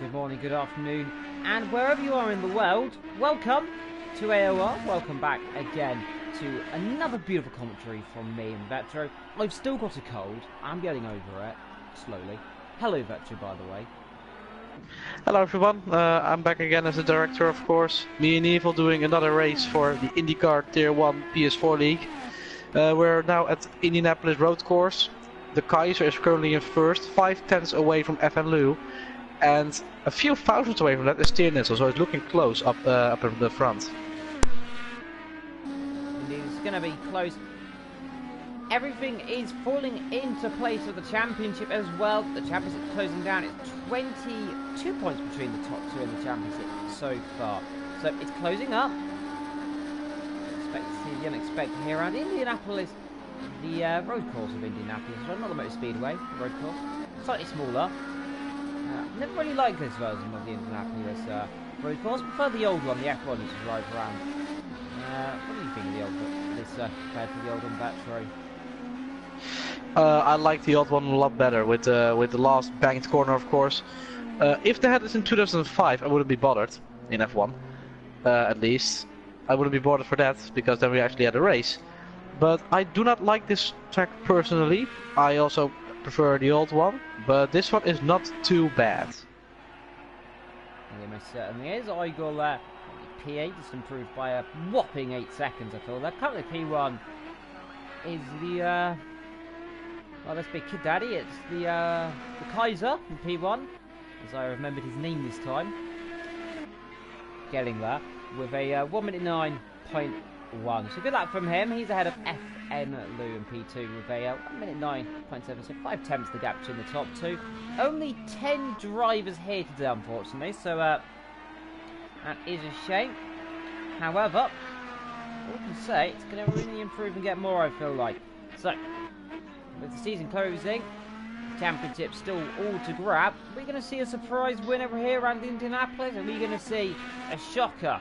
good morning, good afternoon, and wherever you are in the world, welcome to AOR. Welcome back again to another beautiful commentary from me and Vetro. I've still got a cold. I'm getting over it slowly. Hello, Vetro, by the way. Hello everyone, I'm back again as the director, of course. Me and Evil doing another race for the IndyCar Tier 1 PS4 League. We're now at Indianapolis road course. The Kaiser is currently in first, 5/10 away from FN and a few thousands away from that is Tiernis, so it's looking close up in the front. Indeed, it's going to be close. Everything is falling into place for the championship as well. The championship closing down. It's 22 points between the top two in the championship so far. So it's closing up. Expect to see the unexpected here around Indianapolis. The road course of Indianapolis, well, not the motor speedway, the road course. Slightly smaller. Never really liked this version of the Indianapolis road course. Prefer the old one, the F1 used to drive around. What do you think of the old one, this compared to the old one, Battery? I like the old one a lot better with the last banked corner, of course. If they had this in 2005, I wouldn't be bothered in F1, at least. I wouldn't be bothered for that because then we actually had a race. But I do not like this track personally. I also prefer the old one, but this one is not too bad. It most certainly is. Igor P8 just improved by a whopping 8 seconds, I feel. That currently P1 is the well, let's be Kid Daddy. It's the Kaiser in P1, as I remembered his name this time. Getting there with a 1 minute 9.1. So good luck from him. He's ahead of FN Lou in P2 with a 1 minute 9.7. So 5/10 the gap between the top two. Only 10 drivers here today, unfortunately. So that is a shame. However, all we can say, it's going to really improve and get more, I feel like. So, with the season closing, championship still all to grab. We're going to see a surprise winner here around Indianapolis. Are we going to see a shocker?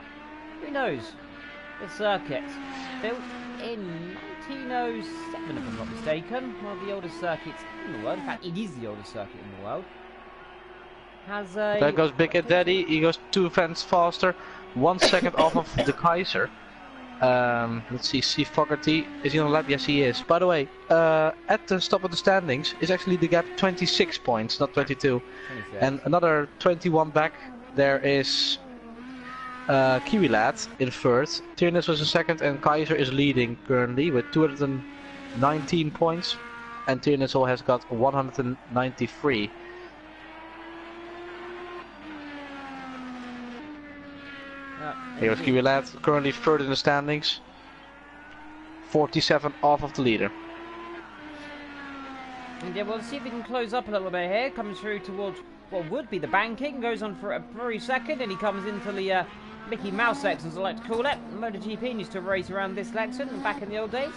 Who knows? This circuit, built in 1907 if I'm not mistaken, one of the oldest circuits in the world. In fact, it is the oldest circuit in the world. Has a... There goes Big Ed Daddy, he goes 2 fans faster, 1 second off of the Kaiser. Let's see, Steve Fogarty, is he on the lap? Yes he is. By the way, at the top of the standings is actually the gap 26 points, not 22. 26. And another 21 back, there is Kiwi Lad in third. Tiernis was in second and Kaiser is leading currently with 219 points. And Tiernis has got 193. Here goes Kiwi Lad, currently third in the standings. 47 off of the leader. And yeah, we'll see if we can close up a little bit here. Comes through towards what would be the banking. Goes on for a brief second and he comes into the Mickey Mouse section, as I like to call it. MotoGP used to race around this section back in the old days.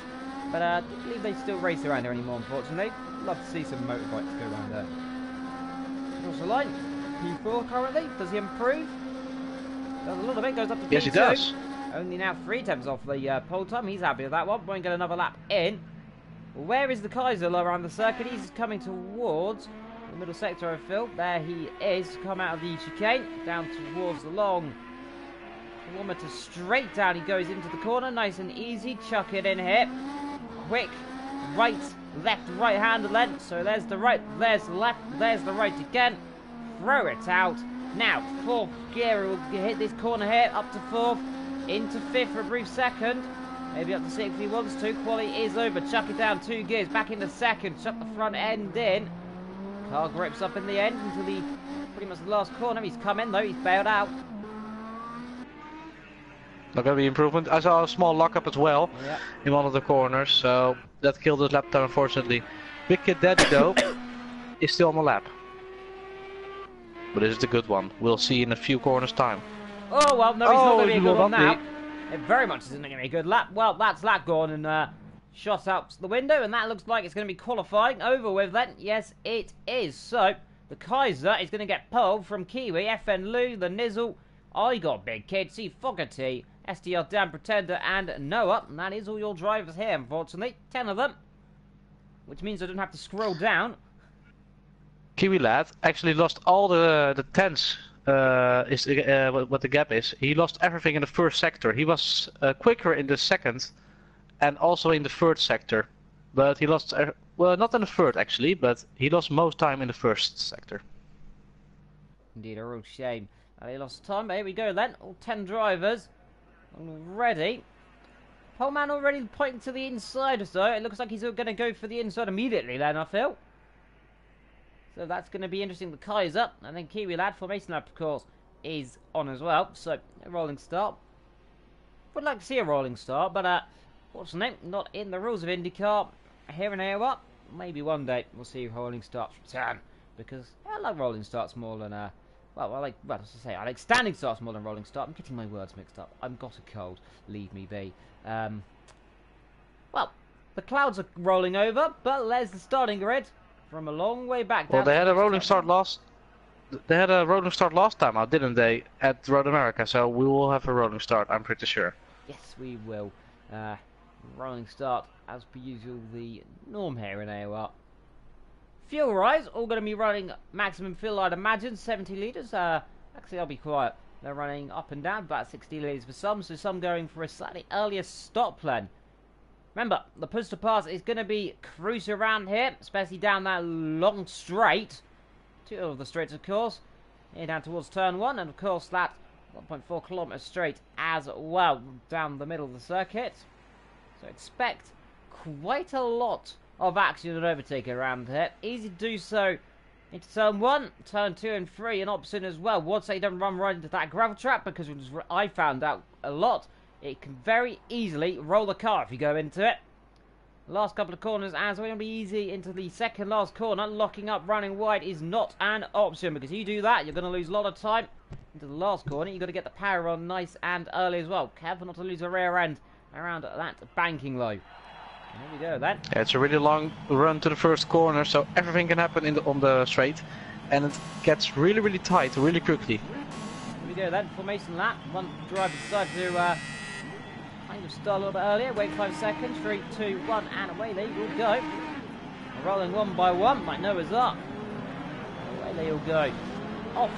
But I don't believe they still race around there anymore, unfortunately. Love to see some motorbikes go around there. Across the line. P4 currently. Does he improve? Does a little bit. Goes up to P2. Yes, he does. Only now 3/10 off the pole time. He's happy with that one. Won't get another lap in. Where is the Kaiser around the circuit? He's coming towards the middle sector, I feel. There he is. Come out of the chicane. Down towards the long kilometre straight down. He goes into the corner. Nice and easy. Chuck it in here. Quick. Right, left, right handed then. So there's the right, there's the left, there's the right again. Throw it out. Now, fourth gear will hit this corner here. Up to fourth. Into fifth for a brief second. Maybe up to sixth if he wants to. Quali is over. Chuck it down 2 gears. Back into second. Shut the front end in. Car grips up in the end until the pretty much the last corner. He's come in though. He's bailed out. Not going to be improvement. I saw a small lockup as well in one of the corners, so that killed his lap time unfortunately. Big Kid Daddy though is still on the lap. But this is the good one. We'll see in a few corners time. Oh well, no, he's not going to be a good one now. It very much isn't going to be a good lap. Well, that's that gone and shot out the window, and that looks like it's going to be qualifying over with then. Yes, it is. So the Kaiser is going to get pulled from Kiwi, FN Lou, the Nizzle, I got Big Kid, C Fogarty, STL Dan Pretender, and Noah. And that is all your drivers here, unfortunately. 10 of them. Which means I don't have to scroll down. Kiwi lad actually lost all the tenths. What the gap is. He lost everything in the first sector. He was quicker in the second and also in the third sector, but he lost well, not in the third actually, but he lost most time in the first sector. Indeed, a real shame that he lost time. But here we go then. All 10 drivers already. Pole man already pointing to the inside, so it looks like he's going to go for the inside immediately then, I feel. So that's going to be interesting. The car is up, and then Kiwi lad, formation lap, of course, is on as well. So, a rolling start. Would like to see a rolling start, but fortunately, not in the rules of IndyCar. Here and AOR, maybe one day we'll see rolling starts return. Because I like rolling starts more than, I like standing starts more than rolling start. I'm getting my words mixed up. I've got a cold. Leave me be. Well, the clouds are rolling over, but there's the starting grid from a long way back. Well, they had a rolling start last. They had a rolling start last time out, didn't they, at Road America? So we will have a rolling start, I'm pretty sure. Yes, we will. Rolling start, as per usual, the norm here in AOR. Fuel rise, all going to be running maximum fuel, I'd imagine, 70 litres. Actually, I'll be quiet. They're running up and down, about 60 litres for some, so some going for a slightly earlier stop plan. Remember, the push to pass is going to be cruising around here, especially down that long straight. Two of the straights, of course. Here down towards turn 1, and of course that 1.4 kilometres straight as well, down the middle of the circuit. So expect quite a lot of action and overtaking around here. Easy to do so into turn 1, turn 2 and 3, and opposite as well. Would say don't run right into that gravel trap, because I found out a lot. It can very easily roll the car if you go into it. The last couple of corners as well, going to be easy into the second last corner. Locking up, running wide is not an option, because you do that, you're going to lose a lot of time into the last corner. You've got to get the power on nice and early as well. Careful not to lose a rear end around that banking low. There we go then. Yeah, it's a really long run to the first corner, so everything can happen on the straight, and it gets really, really tight really quickly. Here we go then. Formation lap. One driver decided to kind of start a little bit earlier. Wait 5 seconds. 3, 2, 1, and away they will go. Rolling one by one, like Noah's Ark. Away they all go. Off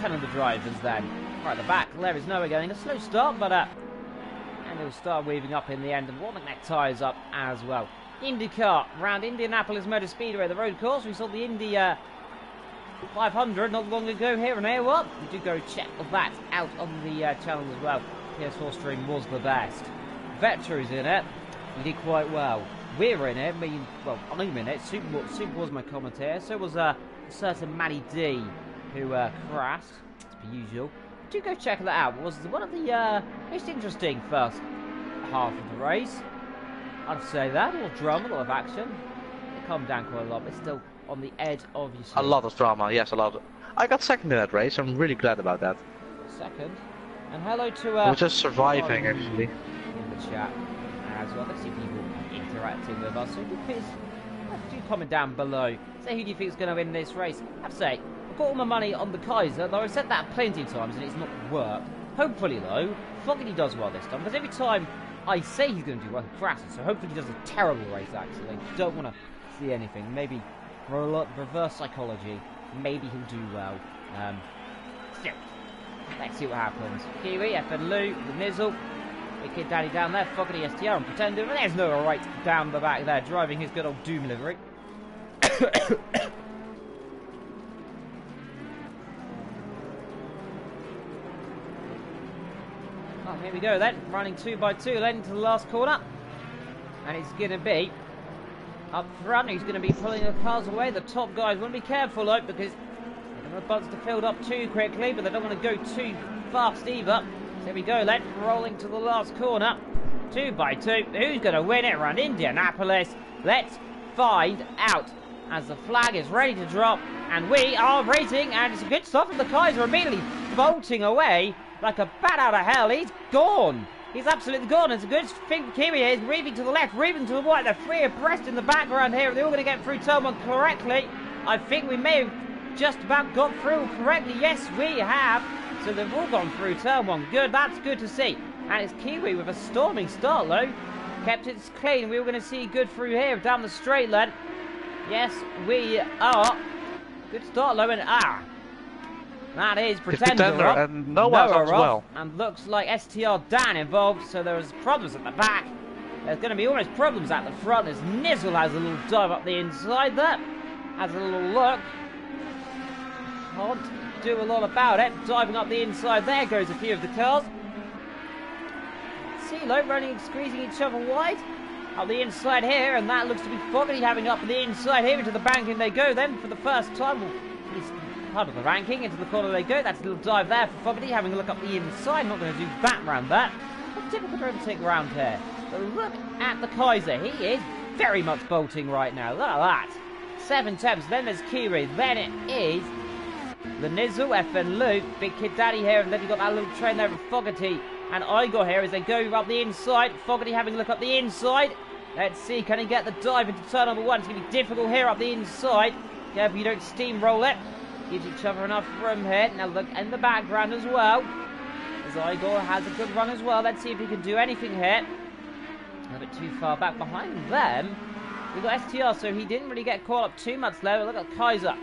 10 of the drivers then. Right at the back, there is Noah getting a slow start, but and he'll start weaving up in the end, and warming that tyres up as well. IndyCar round Indianapolis Motor Speedway, the road course. We saw the Indy 500 not long ago here in AOR. You do go check that out on the channel as well. PS4 stream was the best. Vetro's in it. He did quite well. We're in it. I'm in it. Super was my commentator. So was a certain Matty D, who crashed, as per usual. Do go check that out. It was one of the most interesting first half of the race. I'd say that. A lot of drama, a lot of action. It calmed down quite a lot, but still on the edge of your seat. A lot of drama, yes, a lot. I got second in that race. I'm really glad about that. Second. And hello to we're just surviving actually. In the chat as well. Let's see people interacting with us. So do comment down below. Say who do you think is going to win this race. I have to say, I've got all my money on the Kaiser, though I've said that plenty of times and it's not worked. Hopefully though, Fogarty does well this time, because every time I say he's going to do well, he crashes. So hopefully he does a terrible race actually. Don't want to see anything. Maybe reverse psychology. Maybe he'll do well. Still. Let's see what happens. Kiwi, F and Lou, the Nizzle. Big Kid Daddy down there, Fogarty STR and Pretender. And there's Noah right down the back there, driving his good old Doom livery. Oh, here we go then. Running 2 by 2 then into the last corner. And it's going to be up front. He's going to be pulling the cars away. The top guys want to be careful though, because they're about to fill up too quickly, but they don't want to go too fast either. So here we go then, rolling to the last corner. 2 by 2. Who's going to win it around Indianapolis? Let's find out. As the flag is ready to drop, and we are racing, and it's a good stop, and the Kaiser immediately bolting away like a bat out of hell. He's gone. He's absolutely gone. It's a good thing Kiwi is reaving to the left, reaving to the right. They're 3 abreast in the background here. They're all going to get through turn 1 correctly. I think we may have just about got through correctly. Yes, we have. So they've all gone through turn 1. Good. That's good to see. And it's Kiwi with a storming start, though. Kept it clean. We were going to see good through here down the straight line. Yes, we are. Good start, low, and that is It's Pretender up. and Noah's up as well. And looks like STR Dan involved, so there's problems at the back. There's going to be almost problems at the front as Nizzle has a little dive up the inside there. Has a little look. Can't do a lot about it. Diving up the inside there goes a few of the cars. CeeLo running, squeezing each other wide. Up the inside here, and that looks to be Fogarty having up the inside here. Into the banking they go then for the first time. Well, at least part of the ranking. Into the corner they go. That's a little dive there for Fogarty, having a look up the inside. Not going to do that round that. A typical romantic round here. But look at the Kaiser. He is very much bolting right now. Look at that. 7 temps. Then there's Kiri. Then it is the Nizzle, FN Luke, Big Kid Daddy here, and then you've got that little train there with Fogarty and Igor here as they go up the inside. Fogarty having a look up the inside. Let's see, can he get the dive into turn number 1? It's going to be difficult here up the inside. Careful you don't steamroll it. Gives each other enough room here. Now look in the background as well, as Igor has a good run as well. Let's see if he can do anything here. A little bit too far back behind them. We've got STR, so he didn't really get caught up too much there. Look at Kaiser.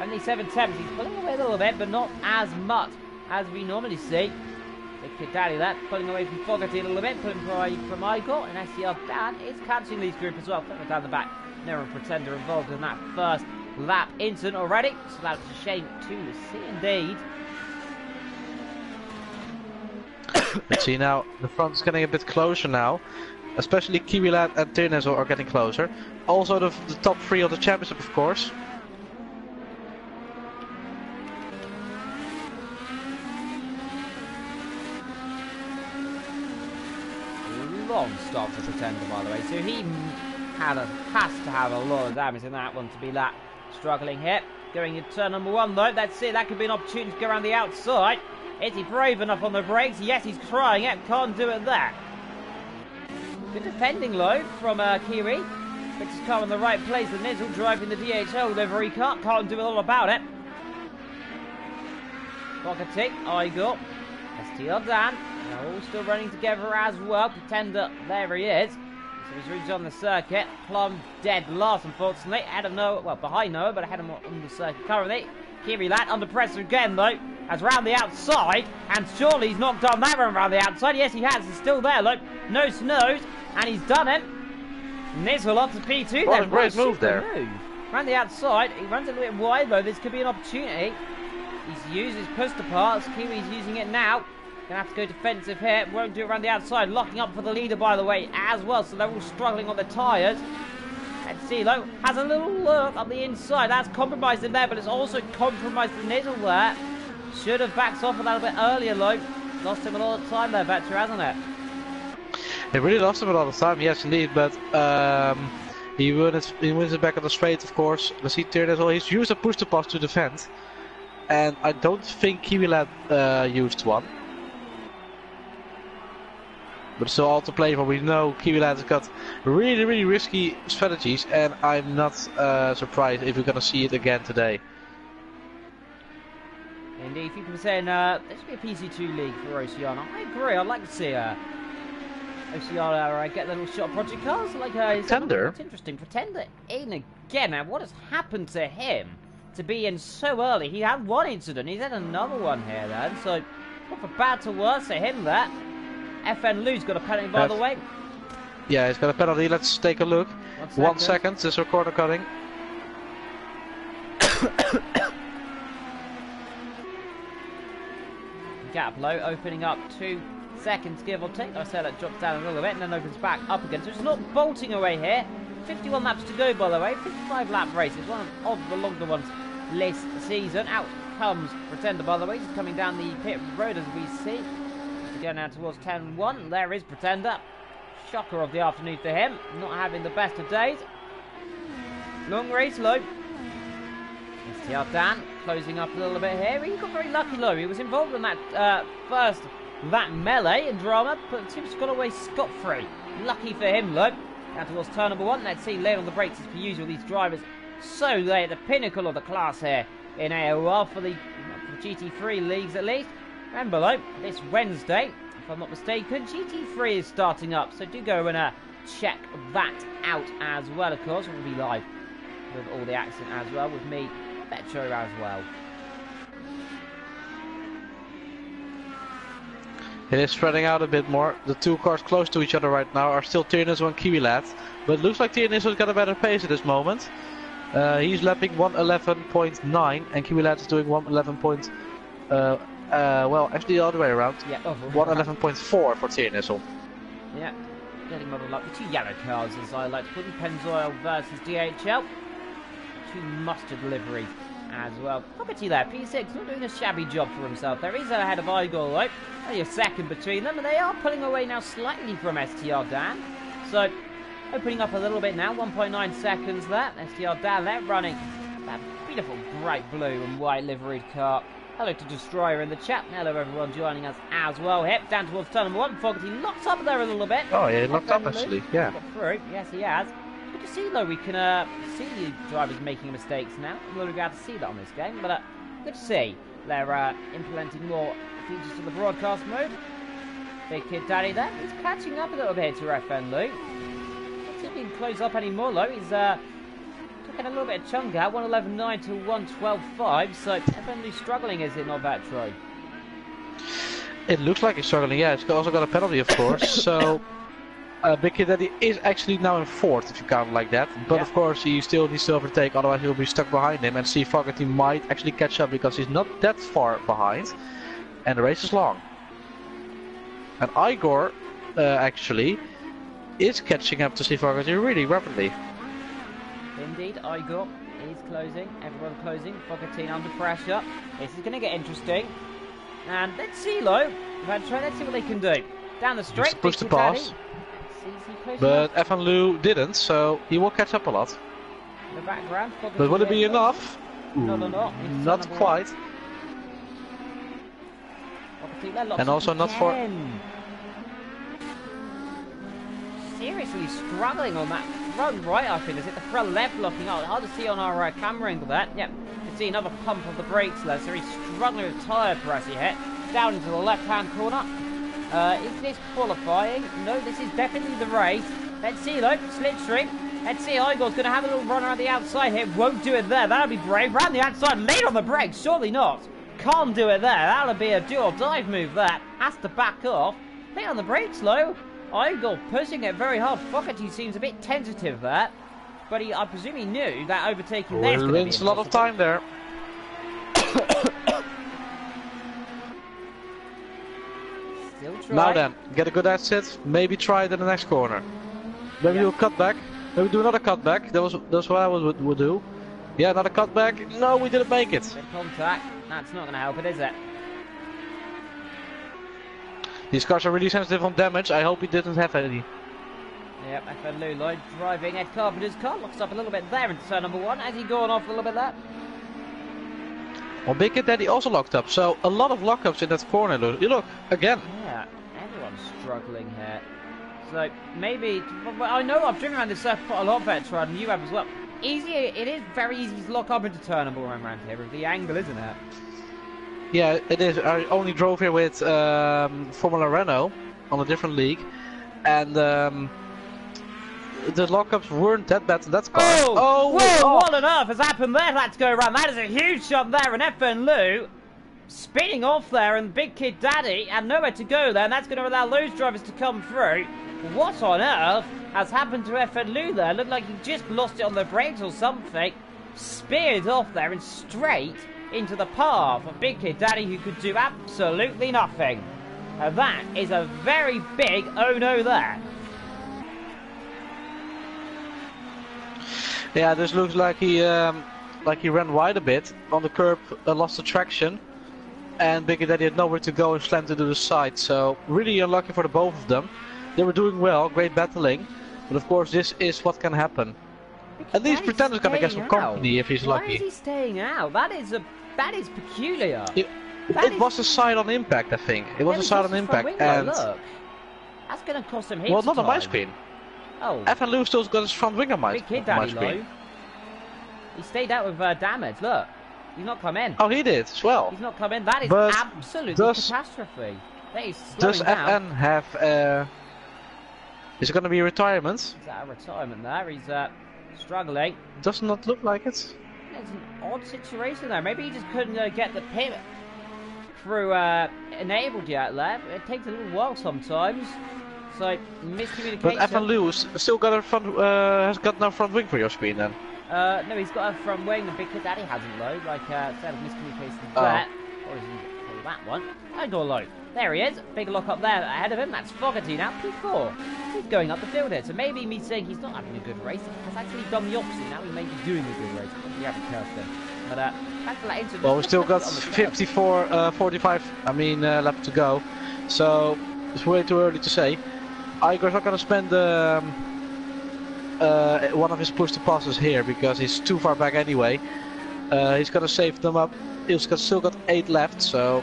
Only 7 temps. He's pulling away a little bit, but not as much as we normally see. Big Kid Daddy that, pulling away from Fogarty a little bit, pulling away from Igor, and STR Dan is catching these group as well. Further down the back, no Pretender involved in that first lap incident already, so that's a shame to see indeed. Let's see now, the front's getting a bit closer now. Especially Kiwilat and Tirnezel are getting closer. Also the top 3 of the championship, of course. Long stop for Pretender, by the way, so he has to have a lot of damage in that one to be that struggling here. Going into turn number 1 though, that's it, that could be an opportunity to go around the outside. Is he brave enough on the brakes? Yes, he's trying it, can't do it there. Good defending low from Kiri. Puts his car in the right place. The Nizzle driving the DHL livery car. Can't do a lot about it. Fogarty, Igor, STR Dan. They're all still running together as well. Pretender, there he is. So he's reached on the circuit. Plum dead last, unfortunately. Ahead of Noah, well, behind Noah, but ahead of him on the circuit currently. Kiri Lat under pressure again, though, as round the outside. And surely he's knocked on that one round the outside. Yes, he has. He's still there, look. Nose to nose. And he's done it. Nizzle on to P2 what then. A great move there. Round the outside. He runs a little bit wide, though. This could be an opportunity. He's used his push parts. Kiwi's using it now. Gonna have to go defensive here. Won't do it around the outside. Locking up for the leader, by the way, as well. So they're all struggling on the tyres. And CeeLo has a little look up the inside. That's compromised him there, but it's also compromised the Nizzle there. Should have backed off a little bit earlier, though. Lost him a lot of time there, Vetcher, hasn't it? He really lost him a lot of time, yes indeed, but he wins it back on the straight, of course. We see Tirnezel, he's used a push to pass to defend. And I don't think Kiwilat used one. But it's still all to play for. We know Kiwilat has got really risky strategies, and I'm not surprised if we're going to see it again today. Indeed, people are saying there should be a PC2 league for Oceana. I agree, I'd like to see Oceana get a little shot of Project Cars. Like Pretender? It's interesting. Pretender in again. Now, what has happened to him to be in so early? He had one incident, he's had another one here then, so not for bad to worse at him there. FN Lou's got a penalty, by the way. Yeah, he's got a penalty. Let's take a look. 1 second. This is corner cutting. Gap low, opening up 2 seconds, give or take. I said that drops down a little bit and then opens back up again. So it's not bolting away here. 51 laps to go, by the way. 55 lap race. It's one of the longer ones this season. Out comes Pretender, by the way. He's coming down the pit road as we see. Going now towards 10-1. There is Pretender. Shocker of the afternoon for him. Not having the best of days. Long race low. STR Dan closing up a little bit here. He got very lucky low. He was involved in that that melee and drama, but Tim's got away scot-free. Lucky for him low. Down towards turn number 1. Let's see, late on the brakes as per usual. These drivers so they're at the pinnacle of the class here in AOR for the GT3 leagues at least. Remember though, this Wednesday, if I'm not mistaken, GT3 is starting up, so do go and check that out as well, of course. We'll be live with all the action as well, with me Vetro as well. It is spreading out a bit more. The two cars close to each other right now are still Tiernisso and Kiwilat. But it looks like Tiernisso's got a better pace at this moment. He's lapping 1:11.9 and Kiwilat is doing 1:11. Well, actually the other way around. Yeah, 1:11.4 for Tiernisso. Yeah, getting muddled up. The two yellow cars, as I like to call them, Pennzoil versus DHL. Two mustard liveries as well. Property there, P6 not doing a shabby job for himself. There is ahead of Igor though. Only a second between them, and they are pulling away now slightly from STR Dan. So, opening up a little bit now, 1.9 seconds there. STR Dan there running that beautiful bright blue and white liveried car. Hello to Destroyer in the chat. Hello everyone joining us as well. Yep, down towards turn number 1. Fogarty locked up there a little bit. Oh yeah, he locked up actually, yeah. Got through. Yes, he has. Good to see though, we can see the drivers making mistakes now. I'm really glad to see that on this game, but good to see. They're implementing more features to the broadcast mode. Big Kid Daddy there. He's catching up a little bit to FN Lou. Not see if he can close up anymore though. He's taking a little bit of chunk out, 1:11.9 to 1:12.5. So FN Lou's struggling, is it not, Vetro? It looks like he's struggling, yeah. He's also got a penalty, of course. So Big Kid Daddy is actually now in 4th, if you count like that. But yeah, of course, he still needs to overtake, otherwise he'll be stuck behind him. And see, Fogarty might actually catch up because he's not that far behind. And the race is long. And Igor, actually, is catching up to see Fogarty really rapidly. Indeed, Igor is closing. Everyone closing. Fogarty under pressure. This is going to get interesting. And let's see, Lo. Let's see what they can do. Down the straight. Push the pass. But Evan Lou didn't, so he will catch up a lot. In the background, but will it be enough? No, not quite. And also not for... Seriously struggling on that front right, I think. Is it the front left looking out? Hard to see on our camera angle there. Yep, you can see another pump of the brakes there, so he's struggling with tyre pressure here. Down into the left-hand corner. Is this qualifying? No, this is definitely the race. Let's see though, slipstream. Let's see, Igor's going to have a little run around the outside here. Won't do it there, that'll be brave. Round the outside, late on the brakes, surely not. Can't do it there, that'll be a do or dive move there. Has to back off. Late on the brakes, though. Igor pushing it very hard. Fogarty seems a bit tentative there. But I presume he knew that overtaking there. He wins a lot of time there. Now then, get a good exit. Maybe try it in the next corner. Maybe do a cutback. Maybe do another cutback. That's what I would do. Yeah, another cutback. No, we didn't make it. Good contact. That's not going to help it, is it? These cars are really sensitive on damage. I hope he didn't have any. Yep, FN Lou Lloyd driving Ed Carpenter's car. Locks up a little bit there into turn number 1. Has he gone off a little bit there? Well, Big Kid Daddy also locked up. So a lot of lockups in that corner. You look again. Yeah, everyone's struggling here. So maybe I know I've driven around this circuit quite a lot, Vetro, and you have as well. It is very easy to lock up into turn number 1 around here with the angle, isn't it? Yeah, it is. I only drove here with Formula Renault on a different league, and the lockups weren't that bad in that car. Whoa, what on earth has happened there? Let's go around. That is a huge shot there, and FN Lou spinning off there, and Big Kid Daddy had nowhere to go there, and that's going to allow those drivers to come through. What on earth has happened to FN Lou there? Looked like he just lost it on the brakes or something. Speared off there and straight into the path of Big Kid Daddy, who could do absolutely nothing. And that is a very big oh no there. Yeah, this looks like he ran wide a bit on the curb, lost the traction, and Big Kid Daddy had nowhere to go and slammed into the side. So really unlucky for the both of them. They were doing well, great battling, but of course this is what can happen. At least Pretender's gonna get some company if he's lucky. Why is he staying out? That is peculiar. It was a side on impact, I think. It was a side on impact, and look, that's gonna cost him heaps well, of not time. on my screen. Oh, FN Lou still got his front wing on my screen. He stayed out with damage. Look, he's not come in. Oh, he did as well. He's not come in. That is absolutely catastrophe. That is slowing down. FN have? Is it going to be a retirement? Is that a retirement there? He's struggling. Does not look like it. It's an odd situation there. Maybe he just couldn't get the pit through enabled yet there. It takes a little while sometimes. So miscommunication. But Evan Lewis still got a front, has got no front wing for your screen then? No, he's got a front wing. The Big Kid Daddy hasn't though. Like instead of miscommunication there. Or is he that one? I go low. There he is. Big lock up there ahead of him. That's Fogarty now. P4. He's going up the field here. So maybe me saying he's not having a good race has actually done the opposite. Now he may be doing a good race. We haven't cursed him. But back to that incident. Well, we still got 45 lap to go. So it's way too early to say. Igor's not going to spend one of his push to passes here because he's too far back anyway. He's going to save them up. He's still got 8 left, so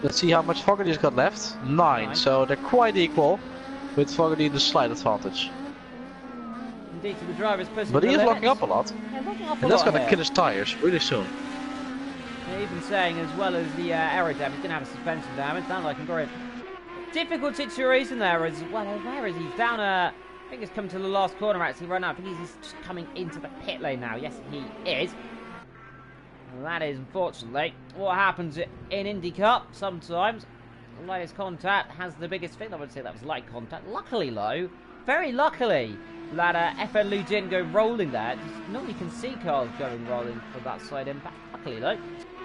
let's see how much Fogarty's got left. 9, so they're quite equal, with Fogarty in the slight advantage. Indeed, to the driver's pushing. But he is locking up a lot, and that's going to kill his tires really soon. They're even saying, as well as the aero damage, he's going to have a suspension damage. Sounds like a difficult situation there as well. Where is he? He's down I think he's come to the last corner actually right now. I think he's just coming into the pit lane now. Yes, he is. And that is unfortunately what happens in IndyCar sometimes. The lightest contact has the biggest thing. I would say that was light contact. Luckily though, very luckily, that FN Lou didn't go rolling there. Just normally you can see cars going rolling for that side impact. Luckily though,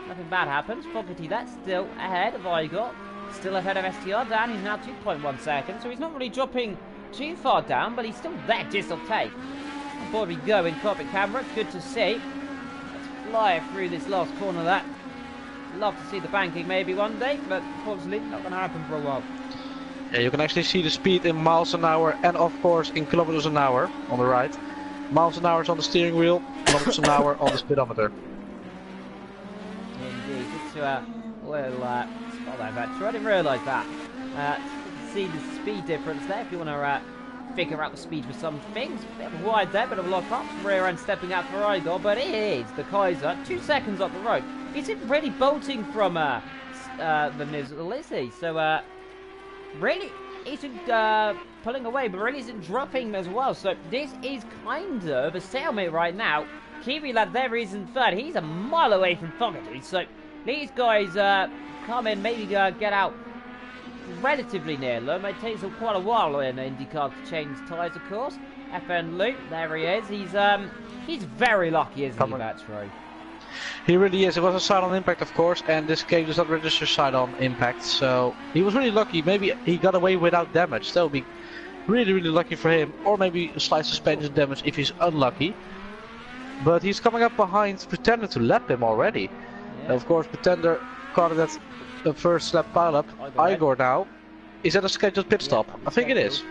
nothing bad happens. Fogarty that's still ahead of Igor. Still ahead of STR down. He's now 2.1 seconds, so he's not really dropping too far down, but he's still there just off take. On board we go in cockpit camera. Good to see. Let's fly through this last corner there. Love to see the banking maybe one day, but unfortunately not going to happen for a while. Yeah, you can actually see the speed in miles an hour and of course in kilometers an hour on the right. Miles an hour is on the steering wheel, kilometers an hour on the speedometer. Indeed, it's well, I didn't realise that. You can see the speed difference there if you want to figure out the speed for some things. Bit of a wide there, bit of a lock up. Rear end stepping out for Igor, but it is the Kaiser. 2 seconds up the road. He's really bolting from the Nizzle, is he? So, really isn't pulling away, but really isn't dropping as well. So, this is kind of a stalemate right now. Kiwi lad there is in third. He's a mile away from Fogarty. So, these guys come in, maybe get out relatively near them. It takes them quite a while in IndyCar to change tyres, of course. FN Luke, there he is. He's very lucky, isn't he, Batro? He really is. It was a side-on impact, of course, and this game does not register side-on impact, so he was really lucky. Maybe he got away without damage. That would be really, really lucky for him. Or maybe a slight suspension damage if he's unlucky. But he's coming up behind Pretender to lap him already. Yeah. Of course, Pretender caught that the first lap pile-up. Igor now is at a scheduled pit stop. I think it is.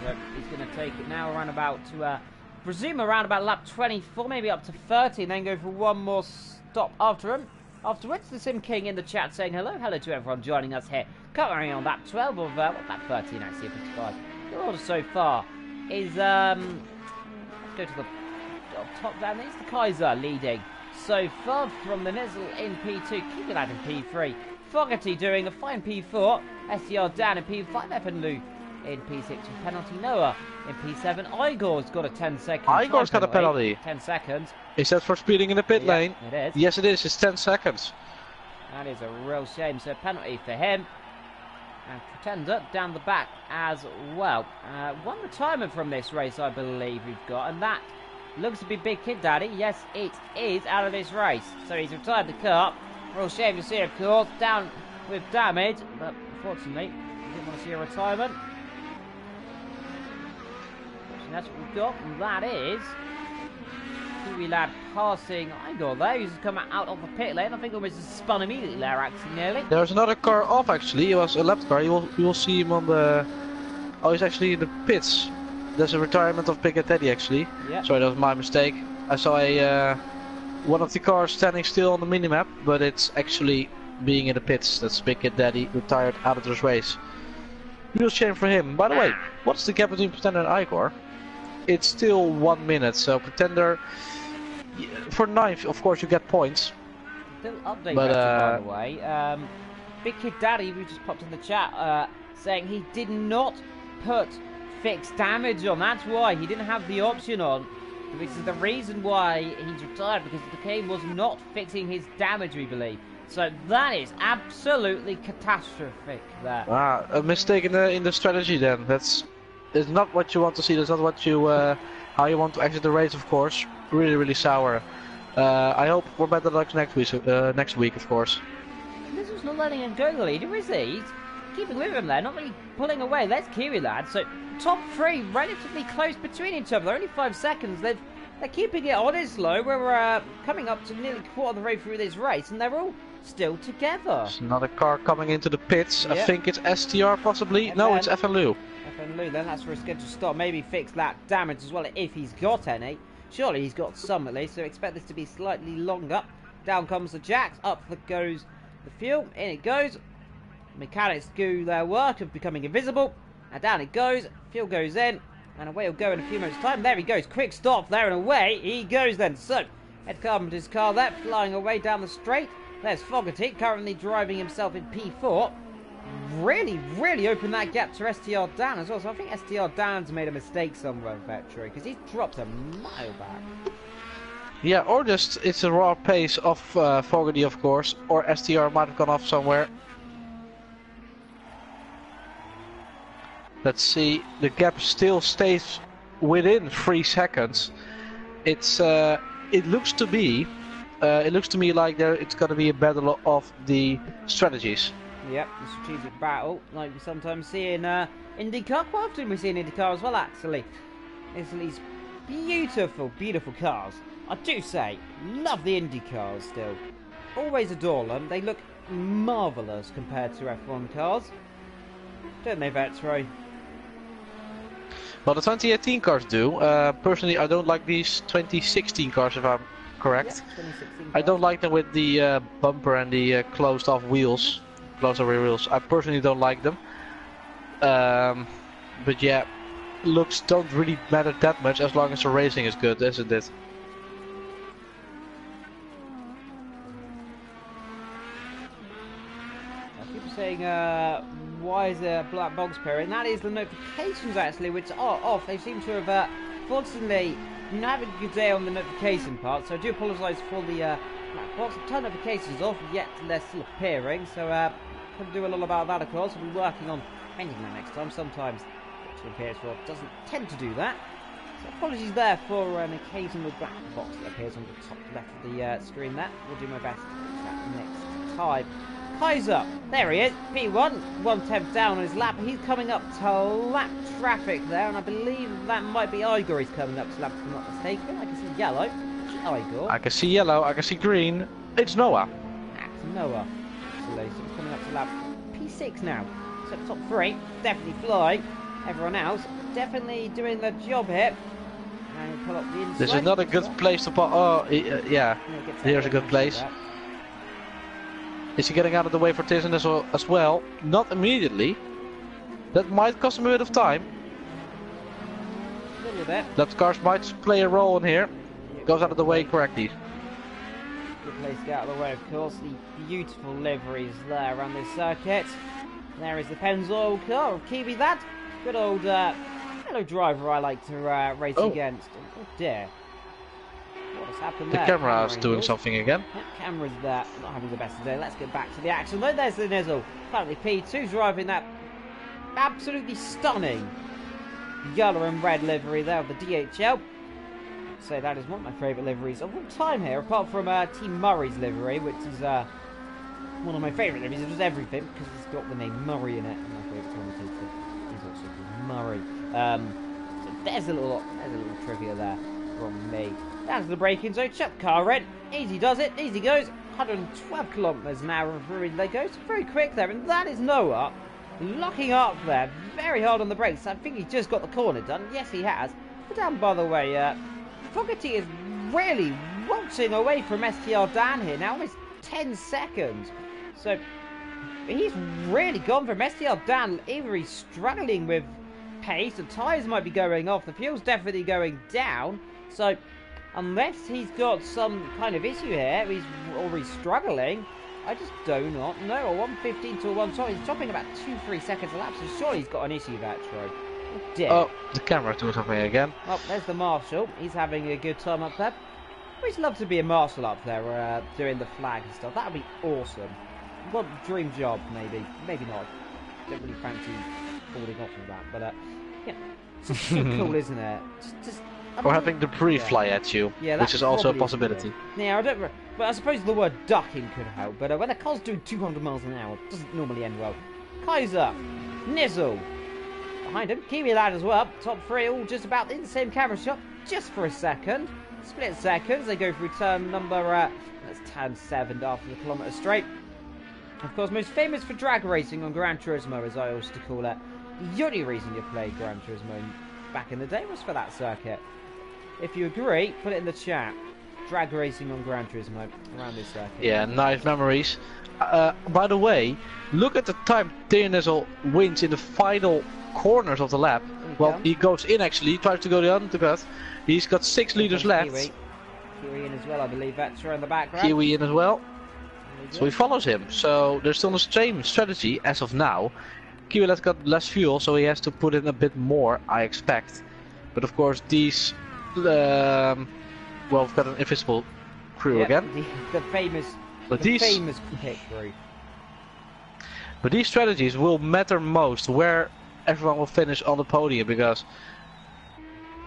Yep, he's going to take it now around about to presume around about lap 24, maybe up to 30, and then go for one more stop after him. Afterwards, the Sim King in the chat saying hello to everyone joining us here. Covering on lap 12 of lap 13 actually, 55. The order so far is let's go to the top down. There's the Kaiser leading so far from the Nizzle in P2, keeping that in P3. Fogarty doing a fine P4, SCR down in P5, FN Lou in P6 with penalty Noah in P7. Igor's got a 10-second. Igor's got a penalty. 10 seconds. Is that for speeding in the pit lane? It is. Yes, it is. It's 10 seconds. That is a real shame. So penalty for him. And Pretender down the back as well. One retirement from this race, I believe we've got, and that looks to be Big Kid Daddy. Yes, it is out of this race. So he's retired the car. Real shame to see, of course, down with damage, but unfortunately, we didn't want to see a retirement. And that's what we've got, and that is Kiwi lad passing Igor there. He's come out of the pit lane. I think almost spun immediately there, actually, nearly. There's another car off, actually. It was a left car. You will see him on the. Oh, he's actually in the pits. There's a retirement of Big Kid Daddy, actually. Yep. Sorry, that was my mistake. I saw one of the cars standing still on the minimap, but it's actually being in the pits. That's Big Kid Daddy retired out of this race. Real shame for him. By the way, what's the gap between Pretender and Igor? It's still 1 minute, so Pretender for 9th, of course, you get points. Still update by the way. Big Kid Daddy, who just popped in the chat, saying he did not put fixed damage on. That's why he didn't have the option on This is the reason why he's retired, because the cane was not fixing his damage, we believe. So that is absolutely catastrophic there. A mistake in the strategy then. That's not what you want to see. That's not what you how you want to exit the race, of course. Really, really sour. I hope for better luck next week, of course. This was not letting him go the leader, is he? He's keeping with him there, not really pulling away. There's Kiwi lad. So top three relatively close between each other. Only 5 seconds. They're keeping it honest slow. We're coming up to nearly quarter of the way through this race, and they're all still together. There's another car coming into the pits. Yep. I think it's STR possibly. No, it's FNLU. FNLU, then that's for a scheduled stop. Maybe fix that damage as well if he's got any. Surely he's got some at least, so expect this to be slightly longer. Down comes the jacks, up goes the fuel, in it goes. Mechanics do their work of becoming invisible, and down it goes. Fuel goes in, and away he'll go in a few moments' time. There he goes, quick stop there, and away he goes then. So, Ed Carpenter's car there, flying away down the straight. There's Fogarty, currently driving himself in P4. Really, really opened that gap to STR Dan as well. So I think STR Dan's made a mistake somewhere, Vettori, because he's dropped a mile back. Yeah, or just it's a raw pace of Fogarty, of course, or STR might have gone off somewhere. Let's see, the gap still stays within 3 seconds. It looks to me like it's going to be a battle of the strategies. Yep, the strategic battle, like we sometimes see in IndyCar. Quite often we see in IndyCar as well, actually. It's these beautiful, beautiful cars. I do say, love the IndyCars still. Always adore them. They look marvellous compared to F1 cars. Don't they, Vettori? Well, the 2018 cars do. Personally, I don't like these 2016 cars, if I'm correct. Yeah, 2016 cars. I don't like them with the bumper and the closed-off wheels. Closed rear wheels. I personally don't like them. But yeah, looks don't really matter that much as long as the racing is good, isn't it? People saying, why is there a black box period? And that is the notifications actually, which are off. They seem to have, fortunately, not having a good day on the notification part. So I do apologise for the black box. A ton of notifications off, yet they're still appearing. So couldn't do a lot about that, of course. We'll be working on mending that next time. Sometimes the PS4 doesn't tend to do that. So apologies there for an occasional black box that appears on the top left of the screen there. We'll do my best to fix that next time. Kaiser, there he is, P1, 1/10 down on his lap. He's coming up to lap traffic there, and I believe that might be Igor he's coming up to lap, if I'm not mistaken. I can see yellow. Igor. I can see yellow, I can see green. It's Noah. That's Noah. So he's coming up to lap P6 now. So top 3, definitely flying. Everyone else, definitely doing the job here. And pull up the inside. This is not a good place to put. Oh, yeah. Here's a good place. Is he getting out of the way for Tyson as well? Not immediately. That might cost him a bit of time. A little bit. That cars might play a role in here. Goes out of the way correctly. Good place to get out of the way, of course. The beautiful liveries there around this circuit. There is the Pennzoil car of Kiwi Lad. Good old fellow driver I like to race against. Oh dear. What has happened there? The camera is doing something again. That camera's there, not having the best of the day. Let's get back to the action. Though there's the Nizzle. Currently P2 driving that absolutely stunning yellow and red livery there of the DHL. I'd say that is one of my favourite liveries of all time here, apart from Team Murray's livery, which is one of my favourite liveries. It was everything because it's got the name Murray in it. And my favourite commentator is also called Murray. So there's a little trivia there from me. Down to the braking zone, shut the car in. Easy does it, easy goes. 112 kilometres an hour through they go. So very quick there, and that is Noah locking up there, very hard on the brakes. I think he's just got the corner done. Yes, he has. But down by the way, Fogarty is really waltzing away from STR Dan here now, almost 10 seconds. So he's really gone from STR Dan. Either he's struggling with pace, the tyres might be going off, the fuel's definitely going down. So unless he's got some kind of issue here, or he's struggling, I just do not know. A 115 to a 120, he's dropping about 2-3 seconds a lap, so surely he's got an issue, Vettori. dear. Oh, the camera's doing something again. Oh, there's the marshal. He's having a good time up there. I always love to be a marshal up there, doing the flag and stuff. That would be awesome. What dream job, maybe. Maybe not. Don't really fancy falling off of that, but yeah, it's just so cool, isn't it? Or having debris fly at you, yeah, which is also a possibility. Yeah, but I suppose the word ducking could help. But when a car's doing 200 miles an hour, it doesn't normally end well. Kaiser, Nizzle, behind him, Kiwi Lad as well. Top three, all just about in the same camera shot, just for a second. Split seconds. They go through turn number. That's turn 7 after the kilometre straight. Of course, most famous for drag racing on Gran Turismo, as I used to call it. The only reason you played Gran Turismo back in the day was for that circuit. If you agree, put it in the chat. Drag racing on Gran Turismo around this circuit. Yeah, nice memories. By the way, look at the time Nizzle wins in the final corners of the lap. Well, he goes in actually, he tries to go the undercut. He's got 6 liters left. Kiwi in as well, I believe. That's in the background. Kiwi in as well. So he follows him. So they're still the same strategy as of now. Kiwi has got less fuel, so he has to put in a bit more, I expect. But of course, these. Well, we've got an invisible crew again. The famous pit crew. But these strategies will matter most where everyone will finish on the podium, because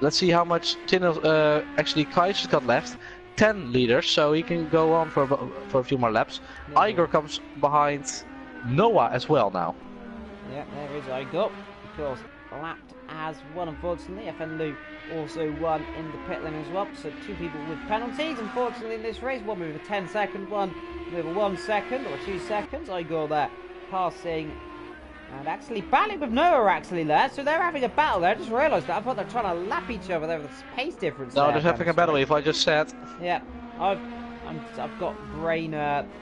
let's see how much actually Kaiser's got left. 10 liters, so he can go on for a few more laps. Igor comes behind Noah as well now. Yeah, there is Igor. Of course, lapped as one, unfortunately. FNLU also won in the pit lane as well. So 2 people with penalties, unfortunately, in this race. One with a 10-second, one with a 1 second or 2 seconds. Igor there passing. And actually battling with Noah actually there, so they're having a battle there. I just realised that. I thought they're trying to lap each other there with the pace difference. No, they're having a battle, if I just said. Yeah, I've got brain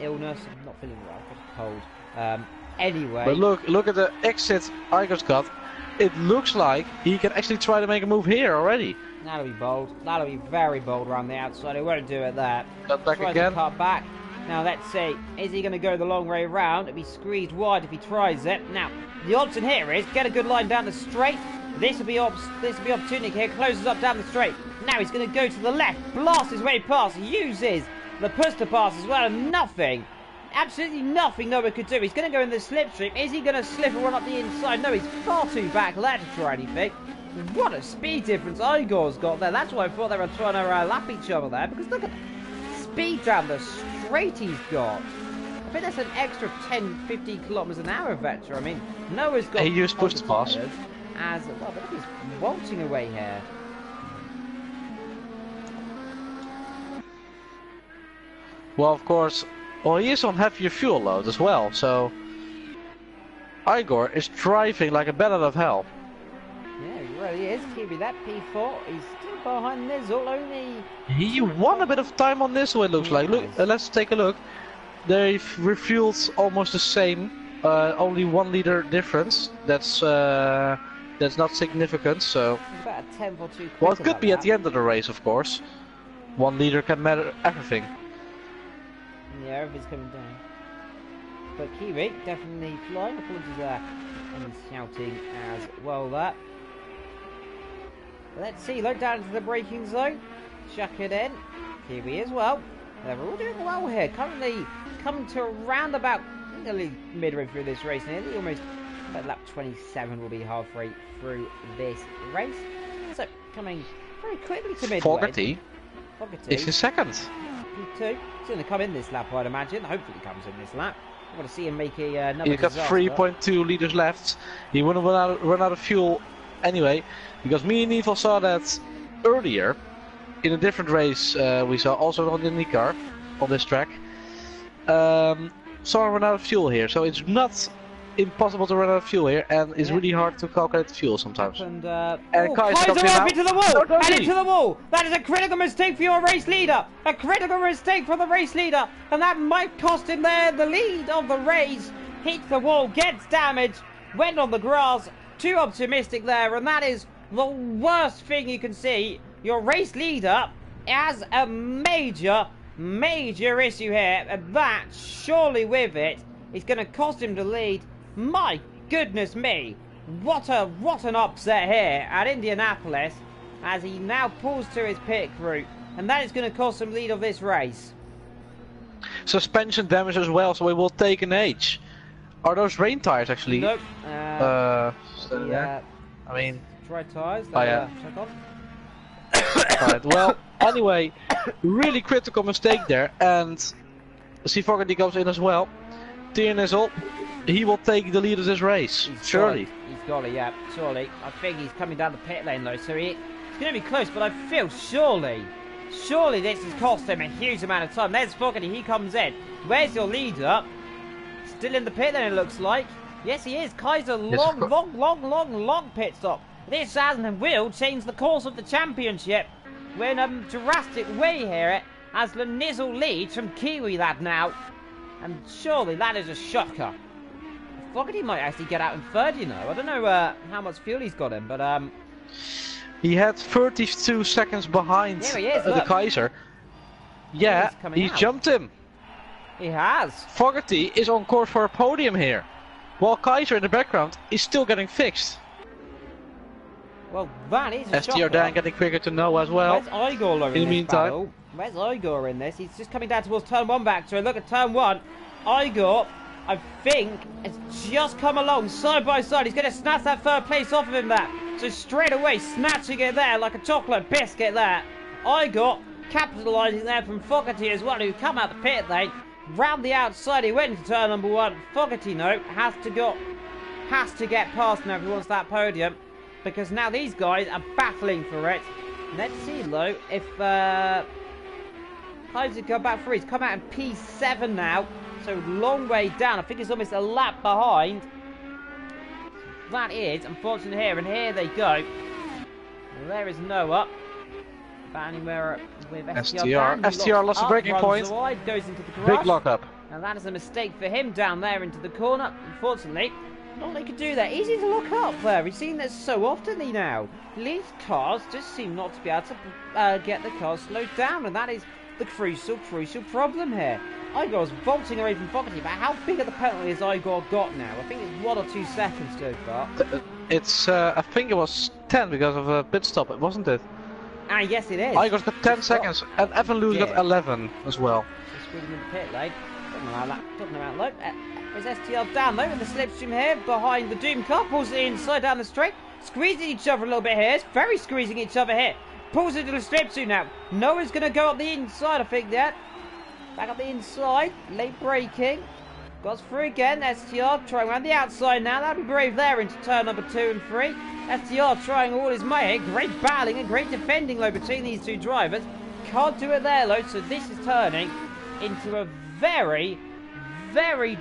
illness. I'm not feeling well. I've got a cold. Anyway. But look at the exit Igor's got. It looks like he can actually try to make a move here already. That'll be bold. That'll be very bold around the outside. He won't do it there. Cut back again. Cut back. Now let's see, is he going to go the long way round? It'll be squeezed wide if he tries it. Now, the option here is get a good line down the straight. This will be opportunity here, closes up down the straight. Now he's going to go to the left, blast his way past, uses the push to pass as well, and nothing, absolutely nothing Noah could do. He's going to go in the slipstream. Is he going to slip and run up the inside? No, he's far too back there to try anything. What a speed difference Igor's got there. That's why I thought they were trying to lap each other there, because look at the speed down the straight he's got. I think that's an extra 10-15 kilometers an hour, Vector. I mean, Noah's got. He used push to pass. As well, but he's waltzing away here. Well, of course, he is on heavier fuel load as well, so Igor is driving like a bat out of hell. Yeah, he really is. Kiwi, that P4, he's still behind Nizzle, only. He won a bit of time on Nizzle, it looks like. Look, let's take a look. They've refueled almost the same, only 1 liter difference. That's not significant. So. About a 10th or 2. Well, it could be at the end of the race, of course. 1 liter can matter everything. Yeah, everything's coming down. But Kiwi definitely flying. Apologies there, and shouting as well. That. Let's see. Look down into the braking zone. Chuck it in. Kiwi as well. They're all doing well here. Currently coming to around about nearly midway through this race. Nearly almost about lap 27 will be halfway through this race. So coming very quickly to midway. Fogarty is in second. P2. He's going to come in this lap, I'd imagine. Hopefully he comes in this lap. I want to see him make another. He's got 3.2 liters left. He wouldn't run out of fuel anyway, because me and Evil saw that earlier. In a different race we saw, also on the IndyCar, on this track. Someone ran out of fuel here, so it's not impossible to run out of fuel here, and it's really hard to calculate the fuel sometimes. And Kaiser up into the wall! No, and into the wall! That is a critical mistake for your race leader! A critical mistake for the race leader! And that might cost him there the lead of the race. Hits the wall, gets damaged, went on the grass. Too optimistic there, and that is the worst thing you can see. Your race leader has a major issue here, and that, surely with it, is going to cost him the lead. My goodness me. What an upset here at Indianapolis as he now pulls to his pit crew, and that is going to cost him lead of this race. Suspension damage as well, so we will take an H. Are those rain tires actually? Nope. Yeah. I mean, dry tires. Oh, yeah. Check on. Right, well, anyway, really critical mistake there, and see Fogarty comes in as well. Tiernissel, he will take the lead of this race, surely. He's got it, yeah, surely. I think he's coming down the pit lane though, so it's going to be close, but I feel surely this has cost him a huge amount of time. There's Fogarty, he comes in. Where's your leader? Still in the pit lane, it looks like. Yes, he is. Kaiser, long pit stop. This hasn't and will change the course of the championship. We're in a drastic way here as Lanizzle leads from Kiwi Lad now. And surely that is a shocker. Fogarty might actually get out in third, you know. I don't know how much fuel he's got in, but he had 32 seconds behind the Kaiser. Yeah, he's jumped him. He has. Fogarty is on course for a podium here, while Kaiser in the background is still getting fixed. Well, that is a STR Dan getting quicker to know as well. Where's Igor in the meantime? Battle? Where's Igor in this? He's just coming down towards turn 1 back. So look at turn 1. Igor, I think, has just come along side by side. He's going to snatch that third place off of him there. So straight away, snatching it there like a chocolate biscuit there. Igor capitalising there from Fogarty as well, who come out the pit lane. Round the outside, he went into turn number 1. Fogarty, no, has to get past now if he wants that podium. Because now these guys are battling for it. Let's see, though, if Kaiser go back through. He's come out in P7 now. So long way down. I think he's almost a lap behind. That is unfortunate here. And here they go. There is Noah. About anywhere with STR. STR lost a braking point. Wide, goes into the big lockup. Now that is a mistake for him down there into the corner. Unfortunately, not they could do that. Easy to look up there. We've seen this so often now. These cars just seem not to be able to get the cars slowed down, and that is the crucial problem here. Igor's vaulting away from Fogarty, but how big of the penalty has Igor got now? I think it's 1 or 2 seconds so far. It's I think it was 10 because of a pit stop, wasn't it? Ah, yes it is. Igor's got 10 seconds, and Evan Lewis got 11 as well. Just squeezing in the pit lane. Talking about low. There's STL down low in the slipstream here behind the Doom car. Pulls it inside down the straight. Squeezing each other a little bit here. It's very squeezing each other here. Pulls it to the slipstream now. Noah's going to go up the inside, I think, there. Back up the inside. Late braking. Goes through again. STR trying around the outside now. That'll be brave there into turn number 2 and 3. STR trying all his might here. Great battling and great defending, though, between these two drivers. Can't do it there, though. So this is turning into a very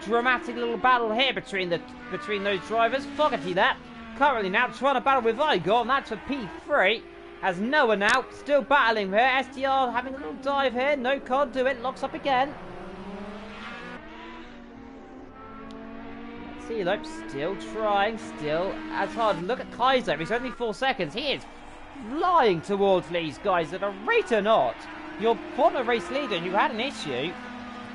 dramatic little battle here between those drivers. Fogarty that currently now trying to battle with Igor, and that's for P3. As Noah now still battling here. STR having a little dive here. No, can't do it. Locks up again. Let's see though. Still trying. Still as hard. Look at Kaiser. He's only 4 seconds. He is flying towards these guys at a rate or not. Your former race leader who had an issue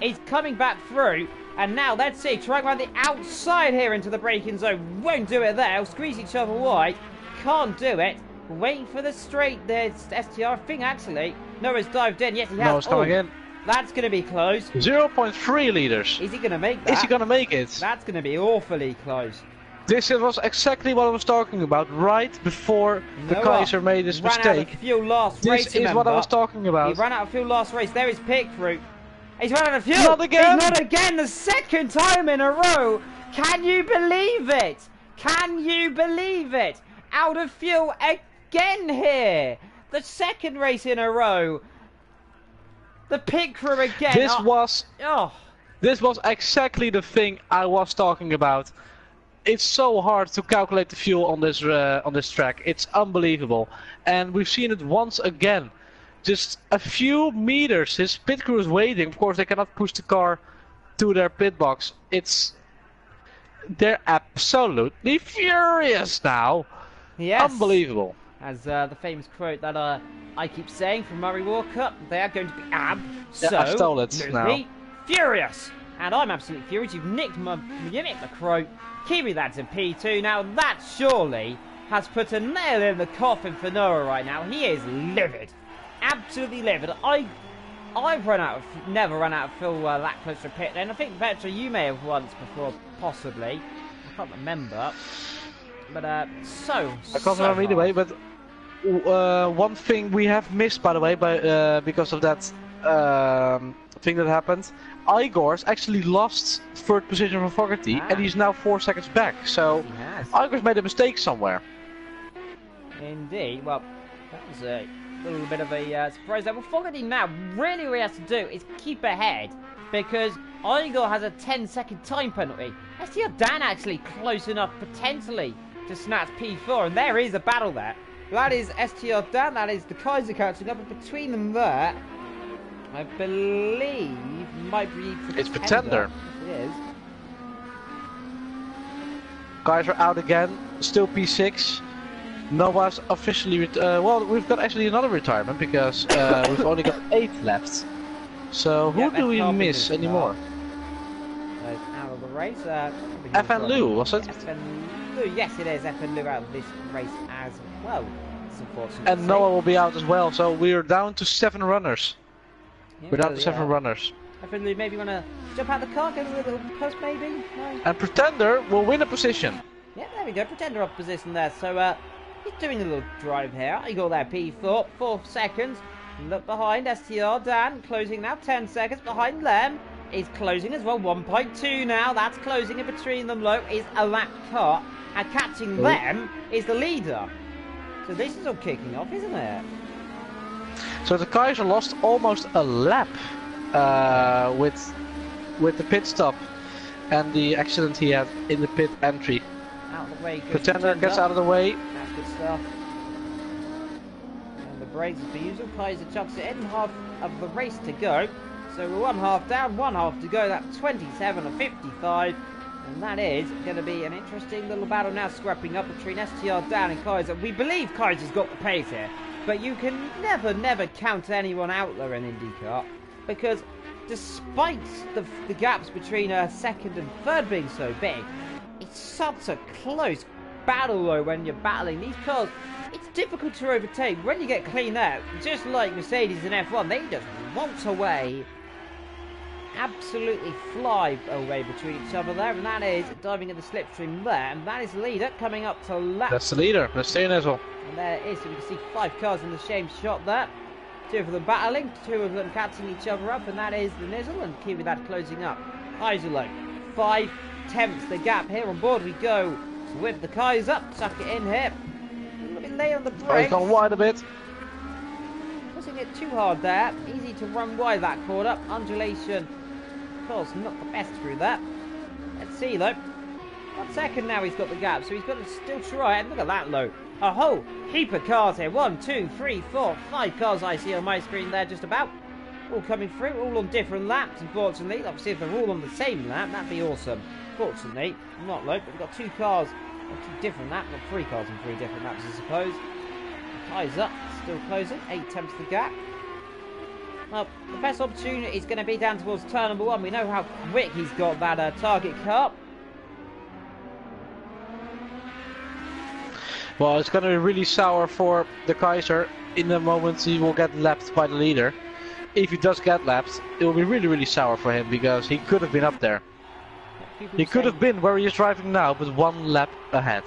is coming back through. And now, let's see, trying around the outside here into the braking zone. Won't do it there. Squeeze each other wide. Can't do it. Waiting for the straight there. STR, I think, actually. Noah's dived in. Yes, he has. Noah's coming in. That's going to be close. 0.3 liters. Is he going to make that? Is he going to make it? That's going to be awfully close. This was exactly what I was talking about right before the Kaiser made this mistake. Ran out of fuel last race, this is what I was talking about. He ran out of fuel last race. There is pit crew. He's run out of fuel. Not again. Not again. The second time in a row. Can you believe it? Can you believe it? Out of fuel again here. The second race in a row. The pit crew again. This was exactly the thing I was talking about. It's so hard to calculate the fuel on this track. It's unbelievable, and we've seen it once again. Just a few meters, his pit crew is waiting. Of course, they cannot push the car to their pit box. They're absolutely furious now. Yes. Unbelievable. As the famous quote that I keep saying from Murray Walker, they are going to be I stole it now. furious. And I'm absolutely furious. You've nicked my crow. Kiwi lads in P2. Now that surely has put a nail in the coffin for Noah right now. He is livid. Absolutely livid. I've never run out of full lap closer pit lane. I think Petra, you may have once before, possibly. I can't remember. But I can't remember either way. But one thing we have missed, by the way, because of that thing that happened, Igor's actually lost third position from Fogarty, and he's now 4 seconds back. So Igor's made a mistake somewhere. Indeed. Well, that was a little bit of a surprise there. Well, Fogarty now really what he has to do is keep ahead, because Igor has a 10-second time penalty. STR Dan actually close enough potentially to snatch P4, and there is a battle there. That is STR Dan, that is the Kaiser catching up, and between them there, I believe might be it's Pretender. Yes, it is. Kaiser out again, still P6. Noah's officially well, we've got actually another retirement because we've only got 8 left. So who do we miss anymore? Out of the race. FN Lou, was it? FN Lou, yes it is. FN Lou out of this race as well. It's unfortunate. And Noah will be out as well. So we're down to 7 runners. Yeah, we're down to 7 runners. FN Lou, maybe want to jump out the car, get a little push, maybe. No. And Pretender will win a position. Yeah, there we go. Pretender off position there. So he's doing a little drive here. You got there, P4, 4 seconds. Look behind, STR Dan closing now, 10 seconds behind Lem. Is closing as well, 1.2 now. That's closing in between them. Low is a lap cut, and catching them is the leader. So this is all kicking off, isn't it? So the Kaiser lost almost a lap with the pit stop and the accident he had in the pit entry. Out of the way. Pretender gets out of the way. That's good stuff. And the brakes as per usual. Kaiser chucks it in, half of the race to go. So we're 1 half down, 1 half to go. That's 27 of 55. And that is going to be an interesting little battle now, scrapping up between STR Dan and Kaiser. We believe Kaiser's got the pace here, but you can never count anyone out there in IndyCar, because despite the gaps between second and third being so big, it's such a close battle though when you're battling these cars. It's difficult to overtake. When you get clean out, just like Mercedes and F1, they just waltz away, absolutely fly away between each other there, and that is diving in the slipstream there, and that is the leader coming up to lap. That's the leader, Mercedes. And there it is, so we can see 5 cars in the same shot there. 2 of them battling, 2 of them catching each other up, and that is the Nizzle and Kiwi that closing up. Kaiser 5 tenths the gap here. On board we go with the Kaiser, suck it in here. A little bit late on the brakes. Oh, he's gone wide a bit. Pushing it too hard there. Easy to run wide that corner. Undulation, of course, not the best through that. Let's see though. 1 second now he's got the gap, so he's got to still try. And look at that low. A whole heap of cars here. 1, 2, 3, 4, 5 cars I see on my screen there just about. All coming through, all on different laps, unfortunately. Obviously, if they're all on the same lap, that'd be awesome. Fortunately, not low, but we've got 2 cars on 2 different laps, or 3 cars on 3 different laps, I suppose. Kaiser still closing, 8 tenths the gap. Well, the best opportunity is going to be down towards turn number 1. We know how quick he's got that target car. Well, it's going to be really sour for the Kaiser in the moment he will get lapped by the leader. If he does get lapped, it will be really sour for him, because he could have been up there. He could have been where he is driving now, but 1 lap ahead.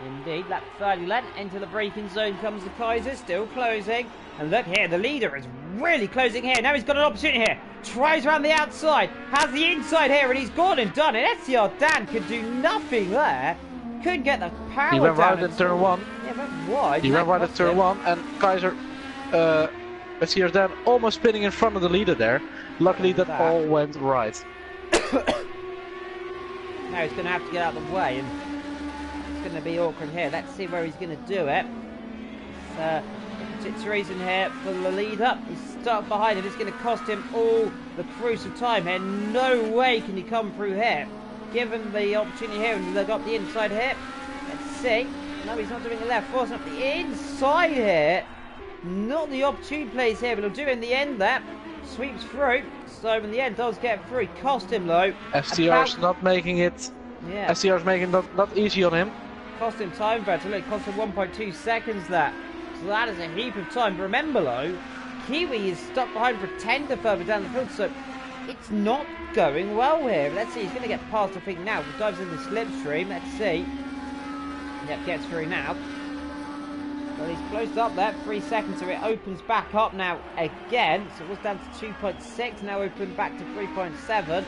Indeed, lap 30 length, into the braking zone comes the Kaiser, still closing. And look here, the leader is really closing here. Now he's got an opportunity here. Tries around the outside, has the inside here, and he's gone and done it. STR Dan could do nothing there. Couldn't get the power down. He went right at turn 1. Yeah, went wide. He went right at turn 1, and Kaiser, STR Dan almost spinning in front of the leader there. Luckily that all went right. Now he's going to have to get out of the way, and it's going to be awkward here. Let's see where he's going to do it. Situation here for the leader. He's stuck behind him. It's going to cost him all the crucial time here. No way can he come through here. Given the opportunity here, and they've got the inside here. Let's see. No, he's not doing the left. Forcing up the inside here. Not the opportune place here, but he'll do in the end there. sweeps through. So in the end does get through. Cost him though. STR's not making it. Yeah. STR's making it not easy on him. Cost him time better. Look, cost him 1.2 seconds there. So that is a heap of time. But remember though, Kiwi is stuck behind Pretender further down the field. So it's not going well here. Let's see, he's going to get past I think now. He dives in the slipstream. Let's see. Yep, gets through now. Well, he's closed up there, 3 seconds, so it opens back up now again. So it was down to 2.6, now opened back to 3.7.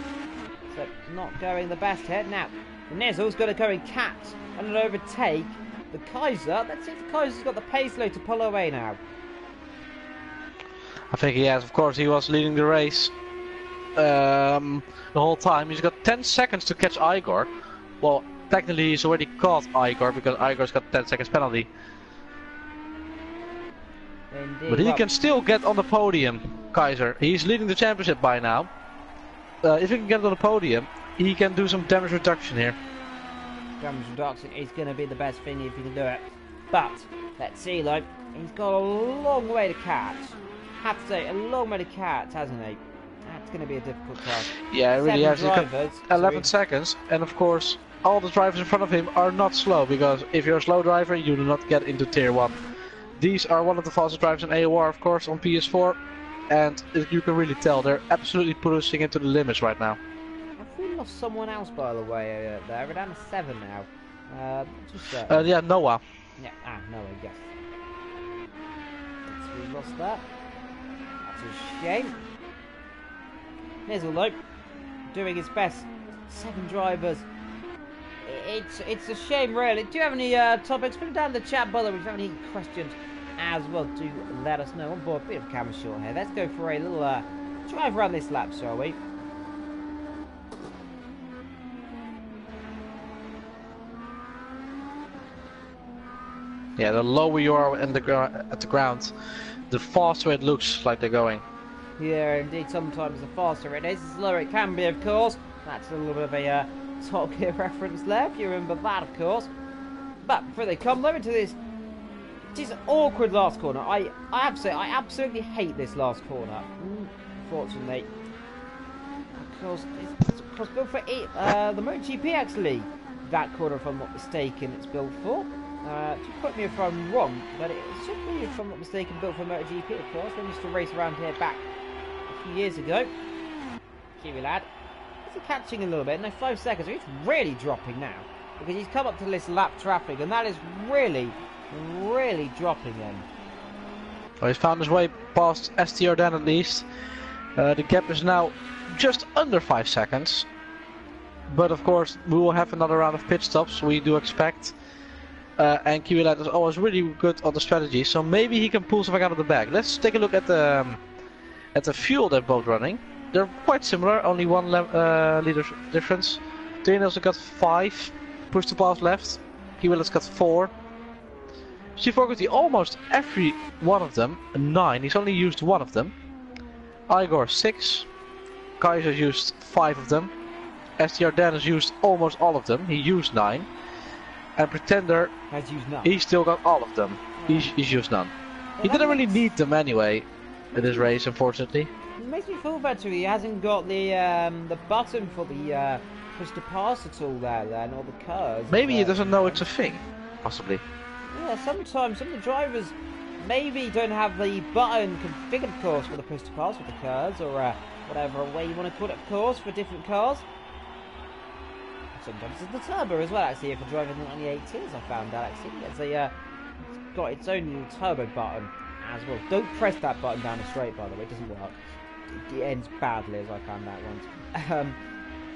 So not going the best here. Now, the Nizzle's got to go and catch and overtake the Kaiser. Let's see if the Kaiser's got the pace load to pull away now. I think he has, of course, he was leading the race the whole time. He's got 10 seconds to catch Igor. Well, technically he's already caught Igor because Igor's got 10 seconds penalty. Indeed. But he can still get on the podium, Kaiser. He's leading the championship by now. If he can get on the podium, he can do some damage reduction here. Damage reduction is going to be the best thing if he can do it. But, let's see, like, he's got a long way to catch. Have to say, a long way to catch, hasn't he? That's going to be a difficult task. Yeah, it really has. He's got 11 so seconds, and of course, all the drivers in front of him are not slow, because if you're a slow driver, you do not get into Tier 1. These are one of the fastest drivers in AOR, of course, on PS4, and you can really tell they're absolutely pushing it to the limits right now. Have we lost someone else, by the way, there? We're down to 7 now. Yeah, Noah. Yeah, Noah, yes. We lost that. That's a shame. Nizzle, though, doing his best. 7 drivers. It's a shame, really. Do you have any topics? Put them down in the chat below. If you have any questions as well, do let us know. On board, a bit of camera shot here. Let's go for a little drive around this lap, shall we? Yeah, the lower you are at the ground, the faster it looks like they're going. Yeah, indeed. Sometimes the faster it is, the slower it can be, of course. That's a little bit of a Top Gear reference there, if you remember that, of course. But before they come though into this awkward last corner, I have to say, I absolutely hate this last corner. Unfortunately, because it's of course built for the MotoGP actually. That corner, if I'm not mistaken, it's built for. Just put me if I'm wrong, but it should be, if I'm not mistaken, built for MotoGP, of course. We used to race around here back a few years ago. Kiwi lad. Is he catching a little bit? No, 5 seconds. He's really dropping now. Because he's come up to this lap traffic, and that is really, really dropping him. Well, he's found his way past STR then at least. The gap is now just under 5 seconds. But of course, we will have another round of pit stops, we do expect. And Kiwi lad is always really good on the strategy, so maybe he can pull something out of the bag. Let's take a look at the fuel they're both running. They're quite similar, only 1 liter difference. Daniel's got 5 push to pass left. Kiwi lad's got 4. G4 almost every one of them 9. He's only used 1 of them. Igor 6. Kaiser used 5 of them. STR Dan has used almost all of them. He used 9. And Pretender has used none. He still got all of them. Yeah. He's used none. Well, he didn't really need them anyway in this race, unfortunately. It makes me feel better. He hasn't got the button for the push to pass at all there, then, or the curves. Maybe he doesn't know it's a thing, possibly. Yeah, sometimes some of the drivers maybe don't have the button configured, of course, for the push to pass with the curves, or whatever way you want to call it, of course, for different cars. Sometimes it's the turbo as well, actually, if you're driving the 98s, I found out, actually. It's got its own little turbo button as well. Don't press that button down the straight, by the way, it doesn't work. It ends badly, as I found out once.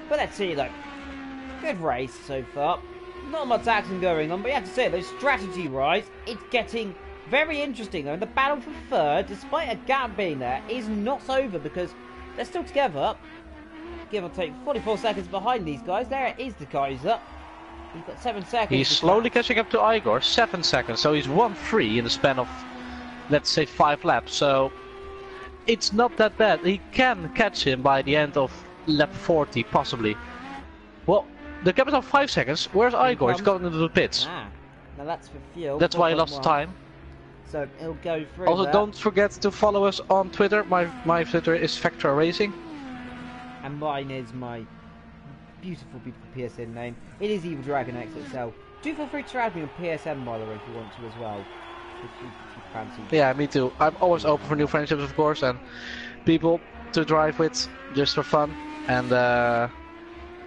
But let's see, look. Good race so far. Not much action going on, but you have to say, those strategy-wise, it's getting very interesting. I mean, the battle for third, despite a gap being there, is not over because they're still together. Give or take 44 seconds behind these guys. There it is, the Kaiser. He's got 7 seconds. He's slowly catching up to Igor, 7 seconds. So he's 1-3 in the span of, let's say, 5 laps. So it's not that bad. He can catch him by the end of lap 40, possibly. Well, the gap is now 5 seconds. Where's Igor? He's gone into the pits. Now that's for fuel. That's why he lost time. so he'll go through. Also, there. don't forget to follow us on Twitter. My Twitter is Vectra Racing. And mine is my beautiful, beautiful PSN name. It is Evil Dragon XXL. Do feel free to add me on PSN, by the way, if you want to as well. If you fancy. Yeah, me too. I'm always open for new friendships, of course, and people to drive with just for fun. And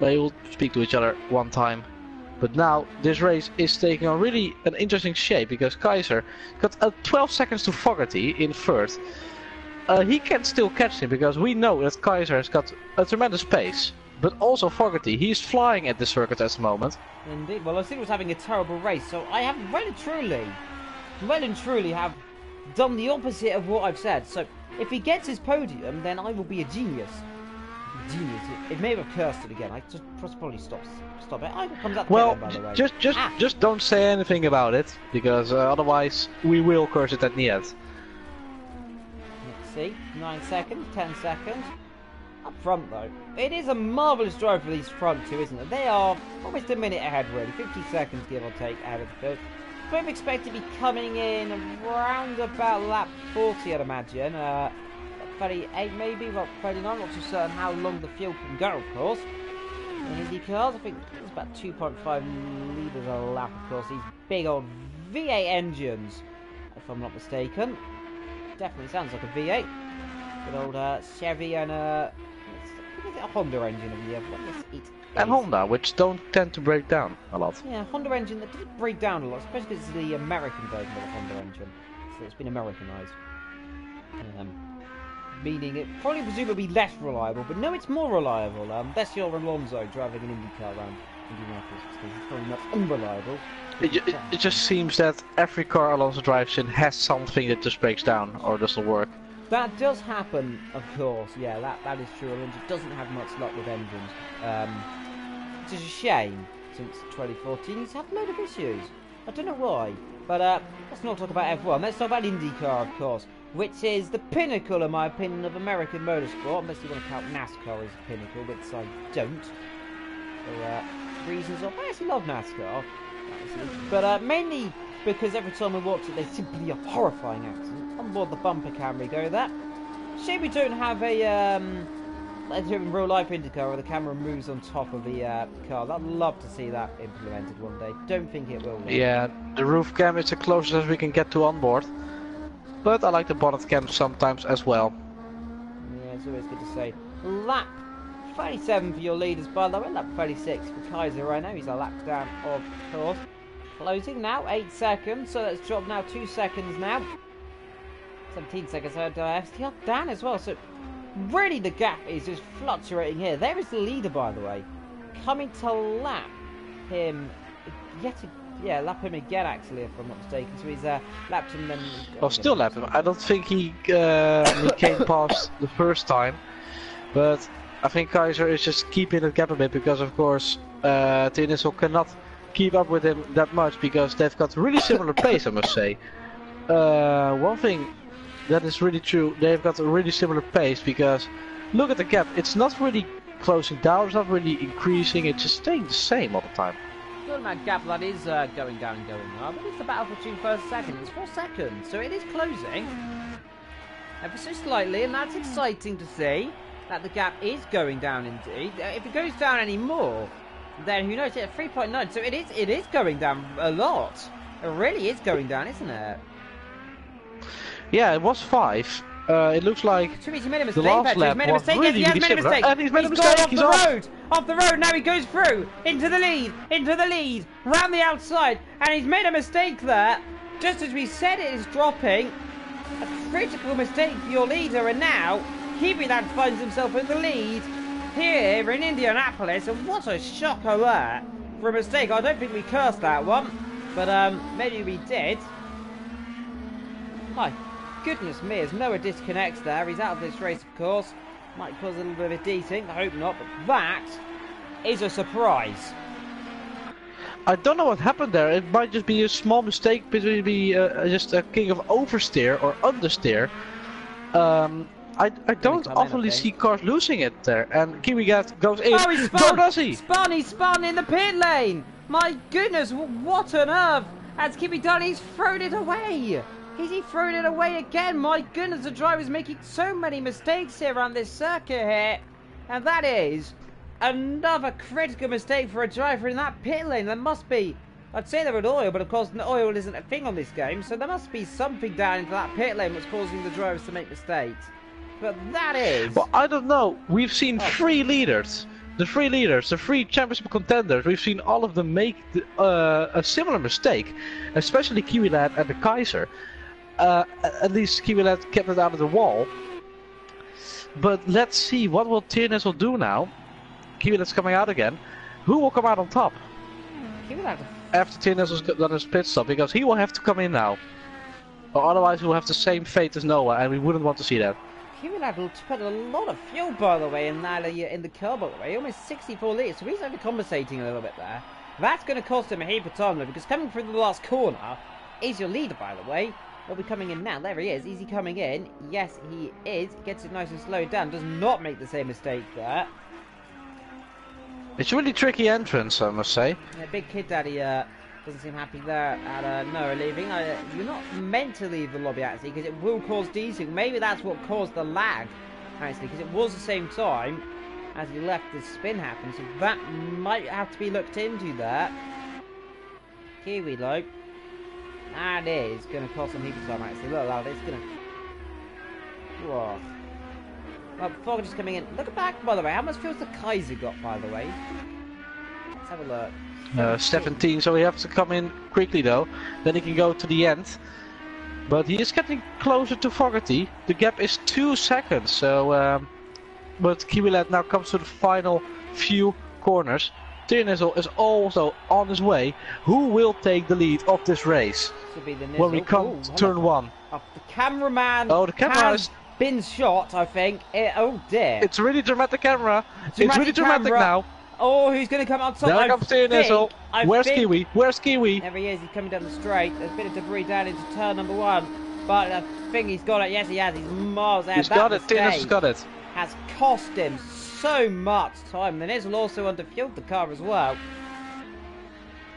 we will speak to each other one time. But now this race is taking on really an interesting shape because Kaiser got 12 seconds to Fogarty in first. He can still catch him because we know that Kaiser has got a tremendous pace. But also Fogarty, he's flying at the circuit at the moment. Indeed. Well, I think was having a terrible race, so I have well and truly have done the opposite of what I've said. So if he gets his podium, then I will be a genius. Genius. It may have cursed it again. I just probably stop it. I will come up well, by the way. just don't say anything about it because otherwise we will curse it at the end. Let's see. 9 seconds, 10 seconds. Up front though, it is a marvellous drive for these front two, isn't it? They are almost a minute ahead really, 50 seconds give or take ahead of the field. Both expect to be coming in around about lap 40, I'd imagine. 38 maybe, well 39, not too certain how long the field can go, of course. In Indy cars, I think it's about 2.5 litres a lap, of course. These big old V8 engines, if I'm not mistaken. Definitely sounds like a V8. Good old Chevy and is it a Honda engine of the other one? Yes, it is. And Honda, which don't tend to break down a lot. Yeah, Honda engine that doesn't break down a lot, especially because it's the American version of the Honda engine. So it's been Americanized. Meaning it probably presumably less reliable, but no, it's more reliable. That's your Alonso driving an IndyCar around Indianapolis. It's probably not unreliable. It just seems that every car Alonso drives in has something that just breaks down or doesn't work. That does happen, of course. Yeah, that is true. Alonso doesn't have much luck with engines. Which is a shame, since 2014 he's had a load of issues. I don't know why. But let's not talk about F1. Let's talk about IndyCar, of course, which is the pinnacle, in my opinion, of American motorsport. Unless you want to count NASCAR as a pinnacle, which I don't. For reasons of I actually love NASCAR, but mainly because every time I watch it, there's simply a horrifying accident. On board the bumper camera we go there. Shame we don't have a real life IndyCar where the camera moves on top of the car. I'd love to see that implemented one day. Don't think it will. Yeah, the roof cam is the closest as we can get to onboard. But I like the bonnet cam sometimes as well. Yeah, it's always good to say. Lap 37 for your leaders, by the way. Lap 36 for Kaiser right now. He's a lap down, of course. Closing now, 8 seconds. So let's drop now 2 seconds now. 17 seconds ahead. FTR down as well. So really the gap is just fluctuating here. There is the leader, by the way, coming to lap him lap him again, actually, if I'm not mistaken. So he's lapped him then. Well, still lap him. I don't think he came past the first time, but I think Kaiser is just keeping the gap a bit because, of course, Tinnisel cannot keep up with him that much because they've got really similar pace, I must say. One thing that is really true, they've got a really similar pace because look at the gap. It's not really closing down, it's not really increasing, it's just staying the same all the time. Good amount gap that is going down and going up, but it's the battle for 2 first seconds. It's 4 seconds, so it is closing ever so slightly, and that's exciting to see that the gap is going down indeed. If it goes down any more, then who knows? It's at 3.9, so it is going down a lot. It really is going down, isn't it? Yeah, it was 5. It looks like he made a mistake, the last lap was really similar. And he's made a mistake. He's off the road. Now he goes through into the lead, round the outside, and he's made a mistake there. Just as we said, it is dropping. A critical mistake for your leader, and now Kibidan finds himself in the lead here in Indianapolis. And what a shocker there for a mistake. I don't think we cursed that one, but maybe we did. My goodness me, as Noah disconnects there, he's out of this race, of course. Might cause a little bit of a de-sync, I hope not, but that is a surprise. I don't know what happened there. It might just be a small mistake between just a king of oversteer or understeer. I don't often see cars losing it there, and Kiwigat goes in. Oh, he spun! Does he? He spun in the pit lane! My goodness, what on earth? As Kibidan, he's thrown it away! Is he throwing it away again? My goodness, the driver's making so many mistakes here on this circuit here. And that is another critical mistake for a driver in that pit lane. There must be, I'd say they're at oil, but of course oil isn't a thing on this game. So there must be something down into that pit lane that's causing the drivers to make mistakes. But that is... Well, I don't know. We've seen three leaders. The three championship contenders, we've seen all of them make a similar mistake. Especially Kiwi Lad and the Kaiser. At least Kiwi Lad kept it out of the wall. But let's see, what will Tiernes will do now? Kiwi Lad's coming out again. Who will come out on top? Kiwi Lad. After Tiernes has done his pit stop, because he will have to come in now. Or otherwise he will have the same fate as Noah, and we wouldn't want to see that. Kiwi Lad will put a lot of fuel, by the way, in the car, by the way. Almost 64 litres, so he's overcompensating a little bit there. That's going to cost him a heap of time, though, because coming through the last corner is your leader, by the way. He'll be coming in now. There he is. Is he coming in? Yes, he is. Gets it nice and slowed down. Does not make the same mistake there. It's a really tricky entrance, I must say. Yeah, Big Kid Daddy doesn't seem happy there at Noah leaving. You're not meant to leave the lobby, actually, because it will cause desync. Maybe that's what caused the lag, actually, because it was the same time as he left the spin happen. So that might have to be looked into there. Kiwi Low. That is going to cost some heap of time, actually. Look, it's going to... Whoa. Well, Fogg just coming in. Look back, by the way. How much fuel's the Kaiser got, by the way? Let's have a look. 17, so he has to come in quickly, though. Then he can go to the end. But he is getting closer to Fogarty. The gap is 2 seconds, so... but Kiwi Lad now comes to the final few corners. Tiernizzle is also on his way. Who will take the lead of this race? When we come to turn 1. The cameraman the camera has been shot, I think. Oh dear. It's really dramatic camera. It's really dramatic now. Oh, who's going to come out top? There comes Tiernizzle. Where's Kiwi? Where's Kiwi? There he is. He's coming down the straight. There's a bit of debris down into turn number 1. But I think he's got it. Yes, he has. He's miles ahead. He's got it. Tiernizzle's got it. Has cost him so much time. The Nizzle also underfueled the car as well.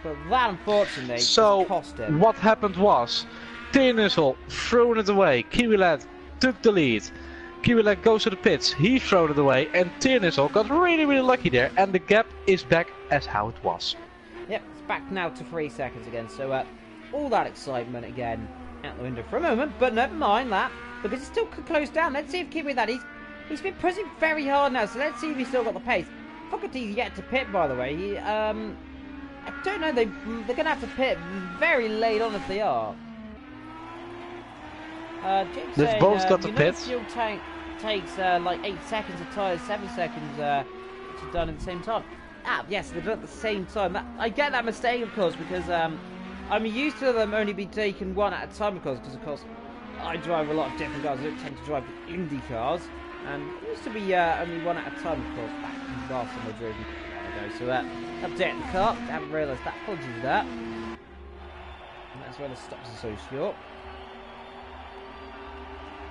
But that, unfortunately, cost him. What happened was, Tiernizzle thrown it away. Kiwi Lad took the lead. Kiwi Lad goes to the pits. He threw it away, and Tiernizzle got really, really lucky there. And the gap is back as how it was. Yep, it's back now to 3 seconds again. So all that excitement again out the window for a moment. But never mind that, because it's still closed down. Let's see if Kiwi Lad He's been pressing very hard now, so let's see if he's still got the pace. Fogarty's yet to pit, by the way. I don't know, they're going to have to pit very late on if they are. They've both got the pit. The fuel tank takes like 8 seconds of tyres, 7 seconds to done at the same time. Yes, they've done at the same time. I get that mistake, of course, because I'm used to them only be taken one at a time, of course, I drive a lot of different cars. I don't tend to drive the Indy cars. And it used to be only one at a time, of course, back in the last time I drove ago. So update the car. I haven't realised that. Apologies for that. And that's why the stops are so short.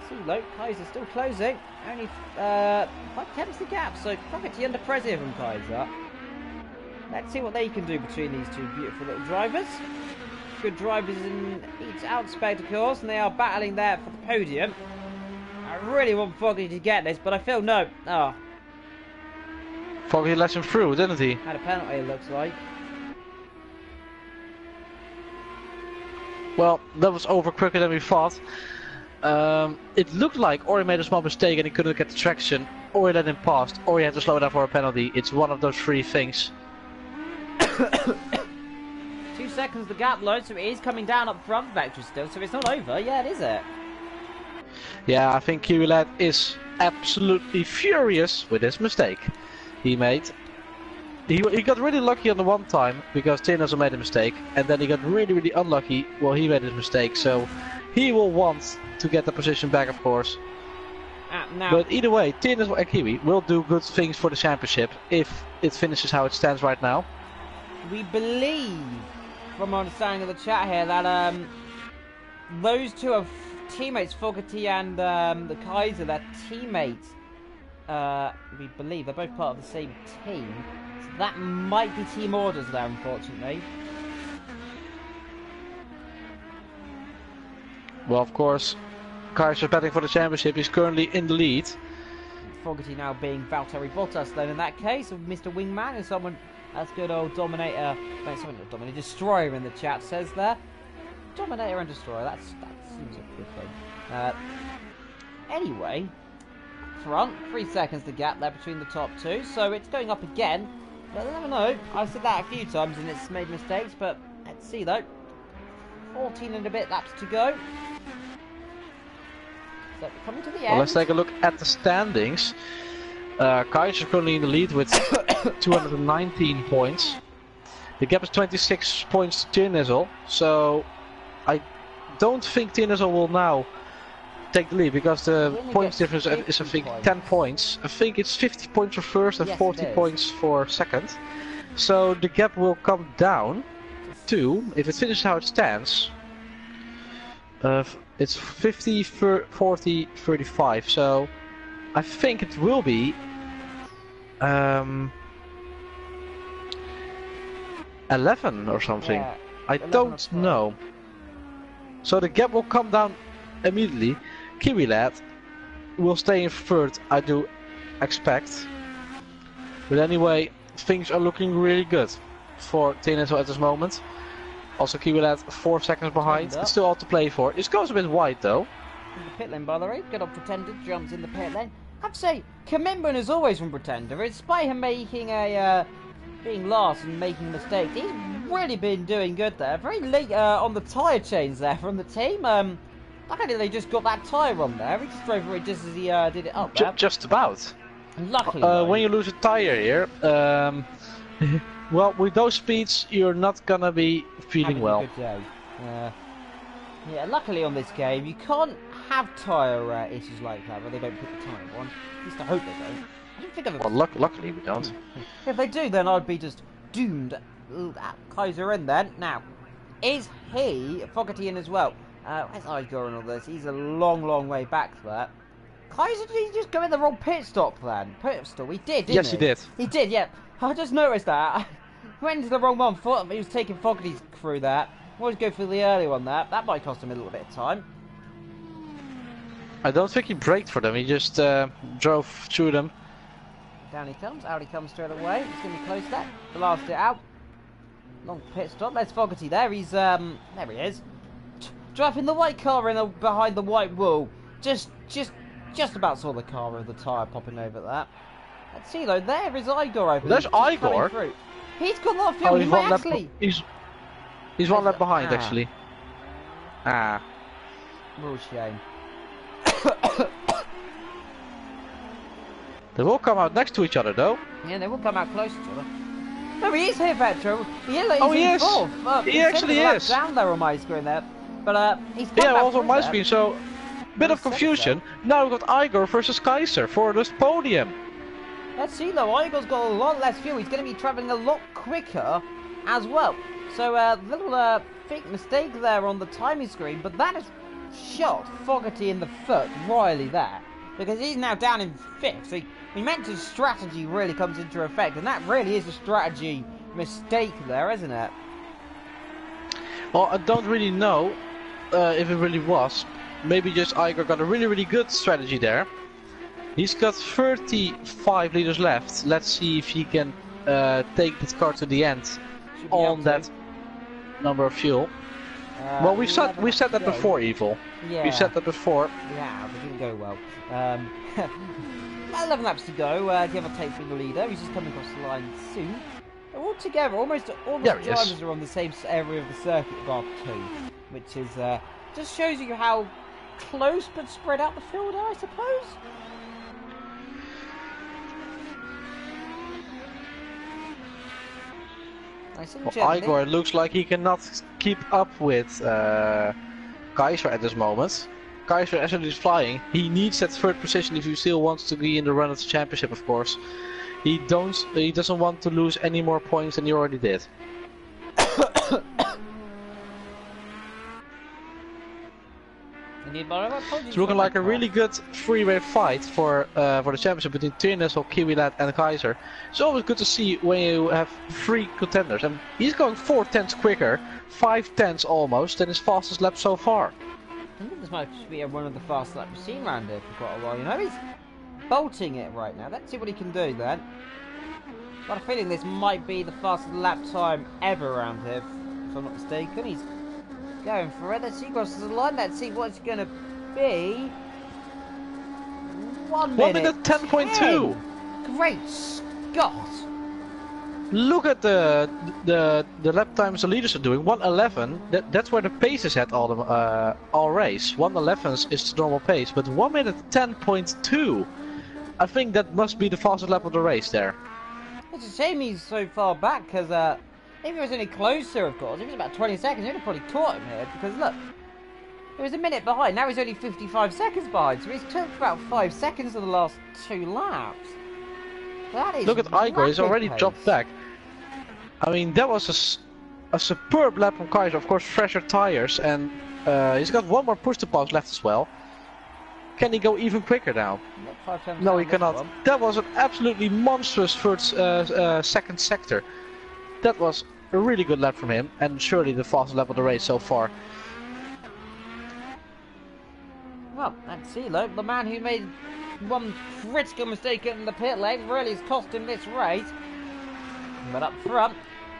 See, low. Kaiser still closing. Only 5 tenths the gap. So Fogarty under pressure from Kaiser. Let's see what they can do between these two beautiful little drivers. Good drivers in each aspect, of course, and they are battling there for the podium. I really want Fogarty to get this, but I feel no. Oh. Fogarty let him through, didn't he? Had a penalty, it looks like. Well, that was over quicker than we thought. It looked like Ori made a small mistake and he couldn't get the traction, or he let him pass, or he had to slow down for a penalty. It's one of those 3 things. 2 seconds the gap low, so it is coming down up front vector still, so it's not over yet, is it? Yeah, I think Kiwi Lad is absolutely furious with his mistake he made. He got really lucky on the one time because Tiernizzle made a mistake, and then he got really, really unlucky while he made his mistake. So he will want to get the position back, of course. But either way, Tiernizzle and Kiwi will do good things for the championship if it finishes how it stands right now. We believe, from my understanding of the chat here, that those two are teammates, Fogarty and the Kaiser. They're teammates. We believe they're both part of the same team. So that might be team orders there, unfortunately. Well, of course, Kaiser's batting for the championship. He's currently in the lead. Fogarty now being Valtteri Bottas then in that case, of Mr. Wingman, and someone that's good old Dominator, Destroyer in the chat says there. Dominator and Destroyer, that seems a good thing. Anyway, front, 3 seconds the gap there between the top two, so it's going up again. But I never know, I've said that a few times and it's made mistakes, but let's see though. 14 and a bit laps to go. So coming to the end. Well, let's take a look at the standings. Kaiser is currently in the lead with 219 points. The gap is 26 points to Tiernizel, so I don't think Tiernizel will now take the lead because the points difference is I think 10 points. I think it's 50 points for first and 40 points for second. So the gap will come down to, if it finishes how it stands, it's 50, 40, 35. So I think it will be 11 or something. Yeah, I don't know. So the gap will come down immediately. Kiwi Lad will stay in third, I do expect. But anyway, things are looking really good for Tiernizel at this moment. Also Kiwi Lad 4 seconds behind. It's still all to play for. It goes a bit wide though. In the pit lane, by the way, good old Pretender jumps in the pit lane. I'd say commendment is always from Pretender. Despite him making being last and making mistakes, he's really been doing good there. Very late on the tyre change there from the team. Luckily they just got that tyre on there. He just drove away just as he did it up there. Just about. Luckily. When you lose a tyre here, well, with those speeds, you're not gonna be feeling well. Good day. Yeah, luckily on this game, you can't have tyre issues like that where they don't put the tyre on. At least I hope they don't. I don't think I've ever... Well, luckily we don't. If they do, then I'd be just doomed. Kaiser in then. Now, is he Fogarty in as well? Where's Igor and all this? He's a long way back there. Kaiser, did he just go in the wrong pit stop then? Pit stop? He did, didn't he? Yes, he did. He did, yeah. I just noticed that. I went into the wrong one. Thought he was taking Fogarty's through that. Always go for the early one there. That might cost him a little bit of time. I don't think he braked for them. He just drove through them. Down he comes. Out he comes straight away. He's going to be close there. Blast it out. Long pit stop. There's Fogarty there. He's there he is. Driving the white car in behind the white wall. Just about saw the car with the tyre popping over that. Let's see though. There is Igor over there. There's Igor. He's got a lot of fuel. He might actually. He's one lap behind actually. Real shame. They will come out next to each other though. Yeah, they will come out close to each other. No, he is here, Petro. He is. He actually is. Down there on my screen there, but he's come back also on my there. screen. So bit of confusion. Now we've got Igor versus Kaiser for this podium. Let's see though. Igor's got a lot less fuel. He's going to be travelling a lot quicker as well. So little big mistake there on the timing screen, but that has shot Fogarty in the foot, Riley there, because he's now down in 5th. So he meant his strategy really comes into effect, and that really is a strategy mistake there, isn't it? Well, I don't really know if it really was. Maybe just Igor got a really good strategy there. He's got 35 liters left. Let's see if he can take this car to the end on that number of fuel. Well, we've said that before, Evil. Yeah. We've said that before. Yeah, but it didn't go well. 11 laps to go, give or take from the leader. He's just coming across the line soon. All together, almost all the drivers are on the same area of the circuit, bar 2, which is just shows you how close but spread out the field are, I suppose. Well, Igor looks like he cannot keep up with Kaiser at this moment. Kaiser actually is flying. He needs that third position if he still wants to be in the run at the championship, of course. He doesn't want to lose any more points than he already did. It's looking like a really good three-way fight for the championship between Tiernizel, Kiwi Lad and Kaiser. It's always good to see when you have 3 contenders. And he's going 4 tenths quicker, 5 tenths almost, than his fastest lap so far. I think this might be one of the fastest lap we've seen around here for quite a while. You know, he's bolting it right now. Let's see what he can do then. I've got a feeling this might be the fastest lap time ever around here, if I'm not mistaken. He's going for it. Let's see, crosses the line. Let's see what it's going to be. 1 minute 10.2. Great Scott! Look at the lap times the leaders are doing. 1:11. That's where the pace is at all race. 1:11 is the normal pace, but 1 minute 10.2. I think that must be the fastest lap of the race there. It's a shame he's so far back, because if he was any closer, of course, if he was about 20 seconds, he would have probably caught him here. Because look, he was a minute behind. Now he's only 55 seconds behind, so he's took about 5 seconds of the last 2 laps. That is Look at Igor, he's already dropped back. I mean, that was a superb lap from Kaiser. Of course, fresher tires, and he's got one more push to pass left as well. Can he go even quicker now? No, he cannot. That was an absolutely monstrous first, second sector. That was a really good lap from him, and surely the fastest lap of the race so far. Well, let's see, look, the man who made one critical mistake in the pit lane really has cost him this race. But up front,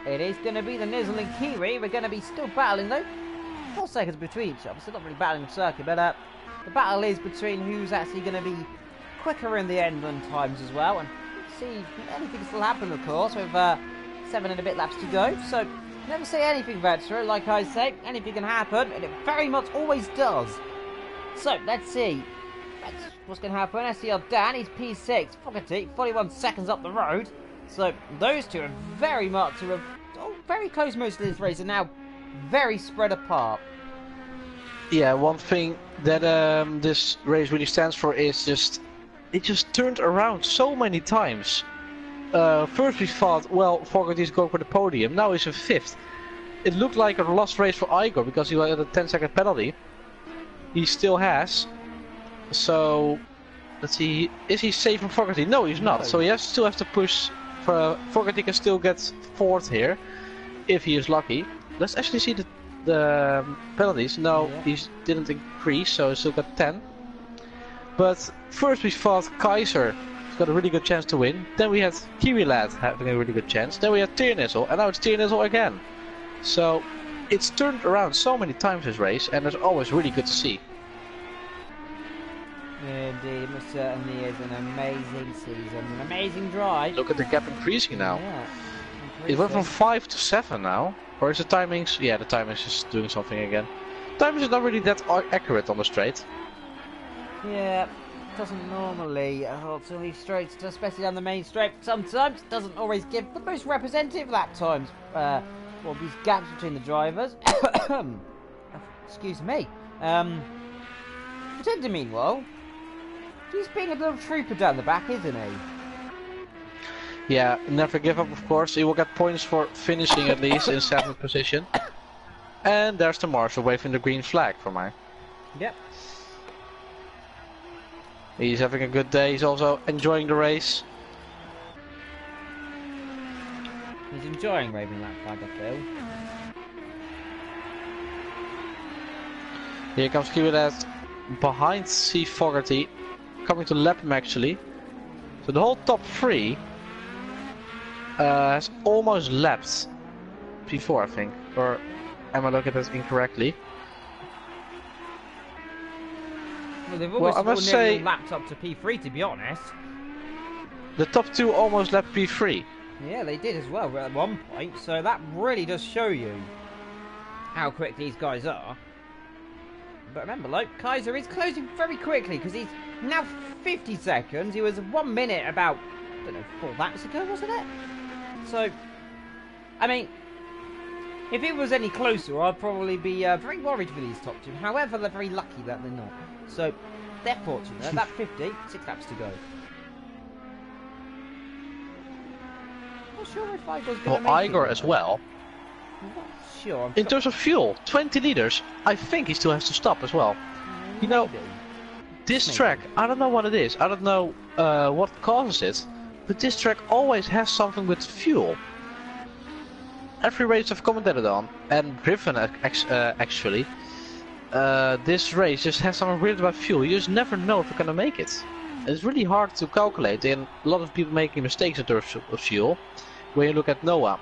it is going to be the Nizzle and Kiwi. We're going to be still battling though. 4 seconds between each other, so not really battling the circuit, but the battle is between who's actually going to be quicker in the end on times as well. And let's see, anything still happen, of course, with 7 and a bit laps to go. So never say anything, Vetera. Like I say, anything can happen, and it very much always does. So let's see. What's going to happen? SCL Dan, he's P6. Fogarty, 41 seconds up the road. So those two are very much, very close most of this race, and now very spread apart. Yeah, one thing that this race really stands for is it just turned around so many times. First we thought, well, Fogarty's going for the podium. Now he's in 5th. It looked like a lost race for Igor because he had a 10-second penalty. He still has. So let's see, is he safe from Fogarty? No, he's not. So he still has to push. Fogarty can still get 4th here if he is lucky. Let's actually see the penalties. No, he didn't increase, so he still got 10. But first we thought Kaiser got a really good chance to win. Then we had Kiwi Lad having a really good chance. Then we had Tiernizzle, and now it's Tiernizzle again. So it's turned around so many times this race, and it's always really good to see. Indeed, it most certainly is an amazing season, an amazing drive. Look at the gap increasing now. Yeah, it went from 5 to 7 now. Or is the timings? Yeah, the timings is doing something again. Timings is not really that accurate on the straight. Yeah, it doesn't normally hold to these straights, especially on the main straight. Sometimes it doesn't always give the most representative lap times. Well, these gaps between the drivers. Excuse me. Pretender, meanwhile, he's being a little trooper down the back, isn't he? Yeah, never give up, of course. He will get points for finishing at least in 7th position. And there's the marshal waving the green flag for me. Yep. He's having a good day. He's also enjoying the race. He's enjoying waving that flag, I feel. Here comes Kiwilat behind C. Fogarty. Coming to lap him actually. So the whole top 3 has almost lapped P4, I think. Or am I looking at this incorrectly? Well, they've almost I must say, lapped up to P3, to be honest. The top 2 almost lapped P3. Yeah, they did as well at one point. So that really does show you how quick these guys are. But remember, like, Kaiser is closing very quickly because he's now 50 seconds. He was 1 minute about, I don't know, 4 laps ago, wasn't it? So, I mean, if it was any closer, I'd probably be very worried for these top 2. However, they're very lucky that they're not. So, they're fortunate. At that 50, 6 laps to go. Not sure if Igor's going to make Igor it, as well. I'm not sure. In terms of fuel, 20 liters. I think he still has to stop as well. Maybe. You know, this track, I don't know what it is. I don't know what causes it. But this track always has something with fuel. Every race I've commentated on, and driven actually, this race just has something weird about fuel. You just never know if you're gonna make it. It's really hard to calculate, and a lot of people making mistakes in terms of fuel. When you look at Noah,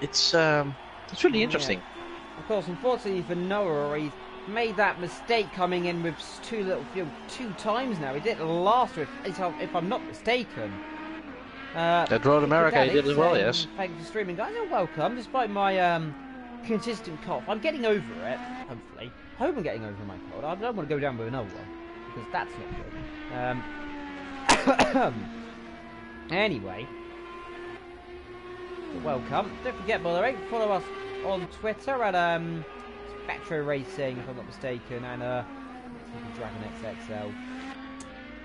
it's really interesting. Yeah. Of course, unfortunately for Noah, he's made that mistake coming in with too little fuel 2 times now. He did it last week, if I'm not mistaken. That Road America he did as well, yes. Thank you for streaming, guys. You're welcome. Despite my consistent cough, I'm getting over it. Hopefully, I hope I'm getting over my cold. I don't want to go down with another one because that's not good. Anyway, welcome. Don't forget, by the way, follow us on Twitter at Spectro Racing, if I'm not mistaken, and Dragon XXL.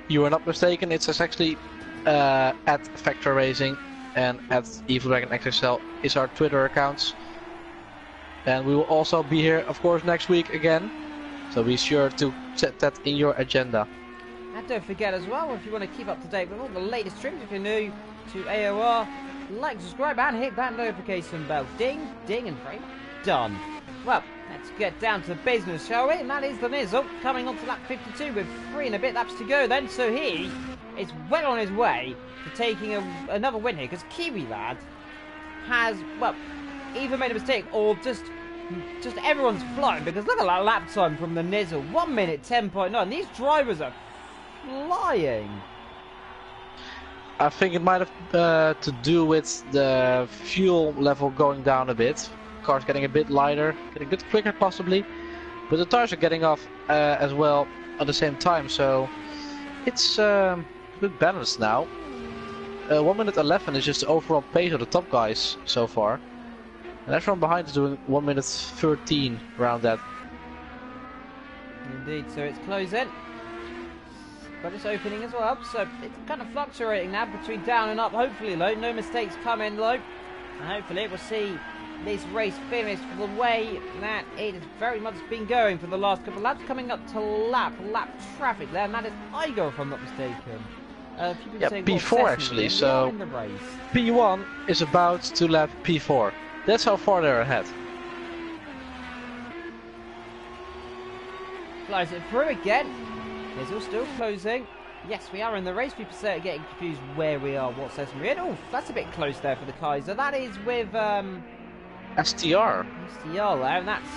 You are not mistaken. It's actually at Factor Racing and at Evil Dragon XXL is our Twitter accounts. And we will also be here, of course, next week again. So be sure to set that in your agenda. And don't forget as well, if you want to keep up to date with all the latest streams, if you're new to AOR, like, subscribe, and hit that notification bell. Ding, ding, and frame. Done. Well, let's get down to business, shall we? And that is the Nizzle coming on to lap 52 with 3 and a bit laps to go then. So he is well on his way to taking another win here, because Kiwi Lad has, well, either made a mistake or just everyone's flying, because look at that lap time from the Nizzle. 1 minute 10.9. These drivers are flying. I think it might have to do with the fuel level going down a bit. Cars getting a bit lighter, getting a bit quicker possibly, but the tires are getting off as well at the same time, so it's a bit balanced now. 1 minute 11 is just the overall pace of the top guys so far, and everyone behind is doing 1 minute 13 around that. Indeed, so it's closing, but it's opening as well, so it's kind of fluctuating now between down and up. Hopefully low, no mistakes coming low, and hopefully we'll see this race finished the way that it has very much been going for the last couple of laps. Coming up to lap traffic there, and that is Igor, if I'm not mistaken. Yeah, P4 actually, so P1 is about to lap P4. That's how far they're ahead. Close it through again. Nizzle still closing. Yes, we are in the race. People are getting confused where we are, what session we're in. Oh, that's a bit close there for the Kaiser. That is with STR there, and that's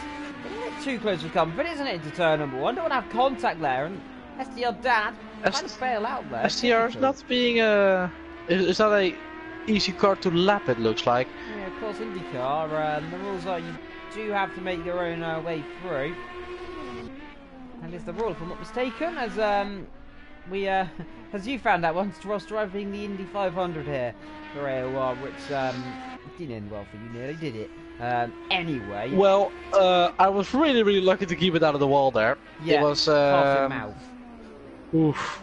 a bit too close for comfort, isn't it, into turn number 1? Don't want to have contact there, and STR Dad trying to bail out there. STR is not being it's not a easy car to lap, it looks like. Yeah, of course, IndyCar, the rules are you do have to make your own way through. And it's the rule, if I'm not mistaken, as we as you found out once whilst driving the Indy 500 here for AOR, which didn't end well for you, nearly did it. Anyway. Well, I was really lucky to keep it out of the wall there. Yeah, it was mouth. Oof.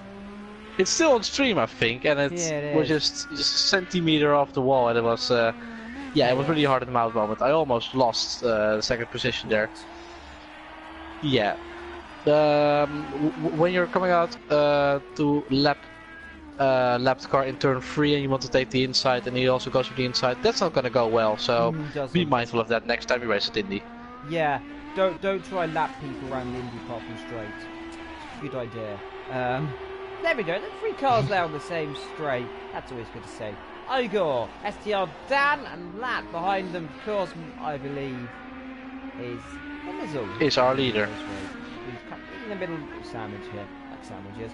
It's still on stream, I think, and it was just a centimeter off the wall, and it was yeah, it was really hard at the mouth moment. I almost lost the second position there. Yeah. When you're coming out to lap the car in turn 3 and you want to take the inside and he also goes for the inside, that's not going to go well, so be mindful of that next time you race at Indy. Yeah, don't try and lap people around the Indy Parking straight. Good idea. There we go, the 3 cars there on the same straight. That's always good to say. Igor, STR Dan, and that behind them, of course, I believe, is the Nizzle. Is our leader. He's in the middle sandwich here, like sandwiches.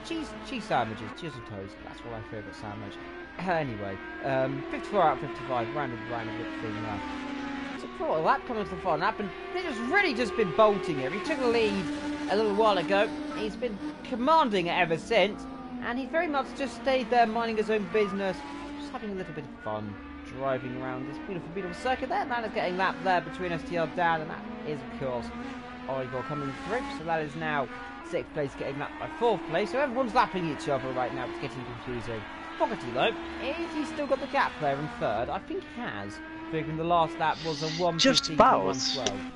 Cheese sandwiches, cheese and toast. That's what my favourite sandwich. Anyway, 54 out of 55, rounded good thing there. So for that coming to the final lap, and he's really just been bolting here. He took the lead a little while ago. He's been commanding it ever since, and he very much just stayed there, minding his own business, just having a little bit of fun, driving around this beautiful circuit there. Man is getting lapped there between STR Dan, and that is, of course, Igor coming through. So that is now 6th place getting lapped by 4th place. So everyone's lapping each other right now. It's getting confusing. Fogarty though, is he still got the gap there in 3rd? I think he has. Figuring the last lap was a 1:15 just about. To 1:12.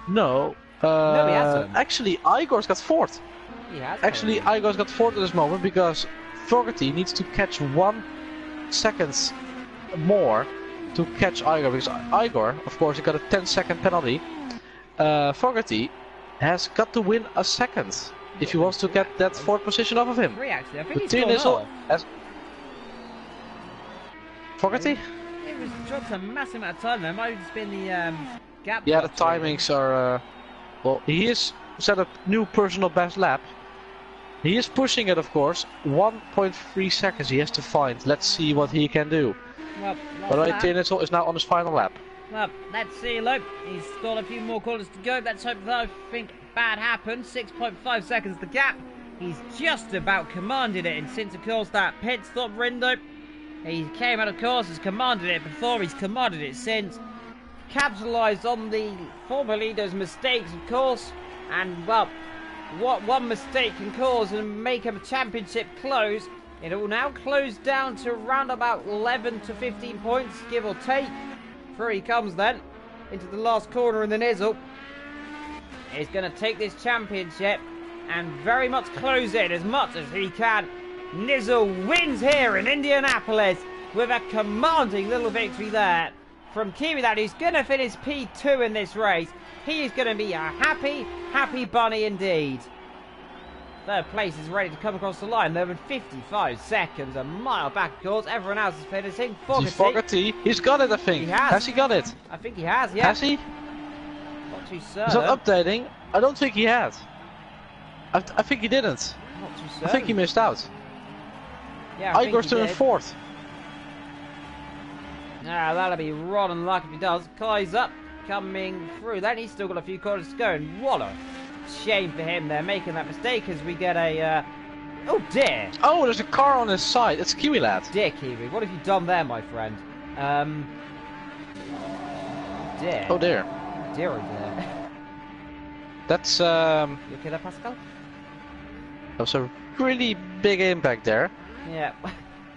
No. No, he hasn't. Actually, Igor's got 4th. He has. Actually, Igor's got 4th at this moment because Fogarty needs to catch 1 second more to catch Igor, because Igor, of course, he got a 10-second penalty Fogarty has got to win a second if he wants to get that 4th position off of him. 3 actually, I think he's But gone Nizzle off. has... Fogarty? It was dropped a massive amount of time there. Might have just been the gap. Yeah, the timings are... well, he is set a new personal best lap. He is pushing it, of course. 1.3 seconds he has to find. Let's see what he can do. Well, But Nizzle is now on his final lap. well, let's see, look. He's got a few more corners to go. Let's hope that nothing bad happens. 6.5 seconds the gap. He's just about commanded it. And since, of course, that pit stop window, he came out, of course, has commanded it before. He's commanded it since. Capitalised on the former leader's mistakes, of course. And, well, what one mistake can cause and make a championship close. It will now close down to around about 11 to 15 points, give or take. Through he comes then, into the last corner in the Nizzle. He's going to take this championship and very much close it as much as he can. Nizzle wins here in Indianapolis with a commanding little victory there from Kiwi, that who's going to finish P2 in this race. He is going to be a happy, happy bunny indeed. Third place is ready to come across the line. They're in 55 seconds, a mile back, of course. Everyone else is finishing. Fogarty, he's got it, I think. He has. Has he got it? I think he has, yeah. Has he? Not too He's certain. not updating. I don't think he had. I think he didn't. Not too certain. I think he missed out. Yeah, Igor's still in 4th. Ah, that'll be rotten luck if he does. Kai's up, coming through. Then he's still got a few corners to go, and what a shame for him. They're making that mistake as we get a. Oh dear! Oh, there's a car on his side. It's Kiwi lad. Dear Kiwi, what have you done there, my friend? Dear. Oh dear. Dear, oh dear. That's You okay there, Pascal? that was a really big impact there. Yeah.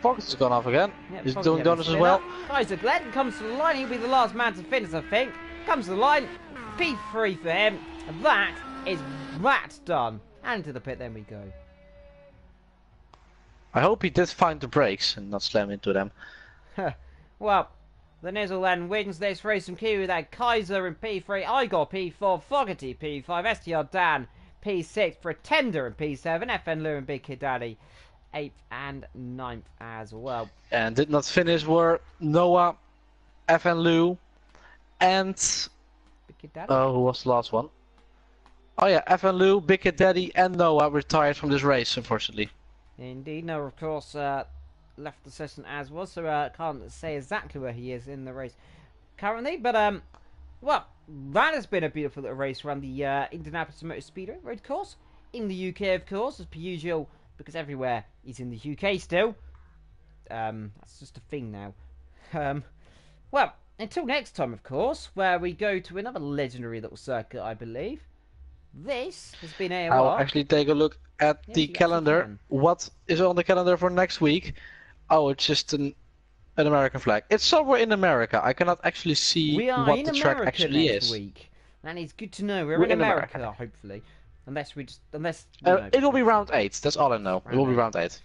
Fogarty's gone off again. Yep, He's Foggy doing having a donuts as spin well. up. Kaiser Glenn comes to the line. He'll be the last man to finish, I think. Comes to the line. P3 for him. And that is that done. And to the pit, then we go. I hope he did find the brakes and not slam into them. Well, the Nizzle then wins this race from Kiwi. That Kaiser in P3, Igor P4, Fogarty P5, STR Dan P6, Pretender in P7, FN Lou and Big Kid Daddy 8th and 9th as well. And did not finish were Noah, FN Lou, and Big Kid Daddy? who was the last one? Oh yeah, FN Lou, Big Kid Daddy, and Noah retired from this race, unfortunately. Indeed, Noah, of course, left the session as well, so can't say exactly where he is in the race currently. But, well, that has been a beautiful little race around the Indianapolis Motor Speedway road course. In the UK, of course, as per usual, because everywhere is in the UK still. That's just a thing now. Well, until next time, of course, where we go to another legendary little circuit, I believe. This has been AOR. I'll actually take a look at Yes, the you actually calendar. can. What is on the calendar for next week? Oh, it's just an American flag. It's somewhere in America. I cannot actually see We are what in the track America actually next is. week. And it's good to know we're We're in in America, America. hopefully. Unless we just, unless you know, It will be round 8. That's all I know. It will be round 8.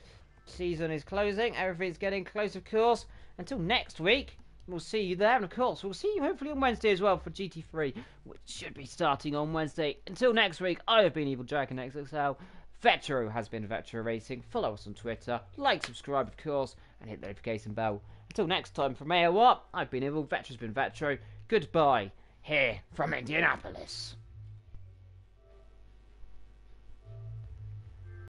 season is closing. Everything's getting close, of course. Until next week, we'll see you there, and of course, we'll see you hopefully on Wednesday as well for GT3, which should be starting on Wednesday. Until next week, I have been Evil Dragon XXL. Vetro has been Vetro Racing. Follow us on Twitter, like, subscribe, of course, and hit the notification bell. Until next time, from AOR, I've been Evil, Vetro's been Vetro. Goodbye, here from Indianapolis.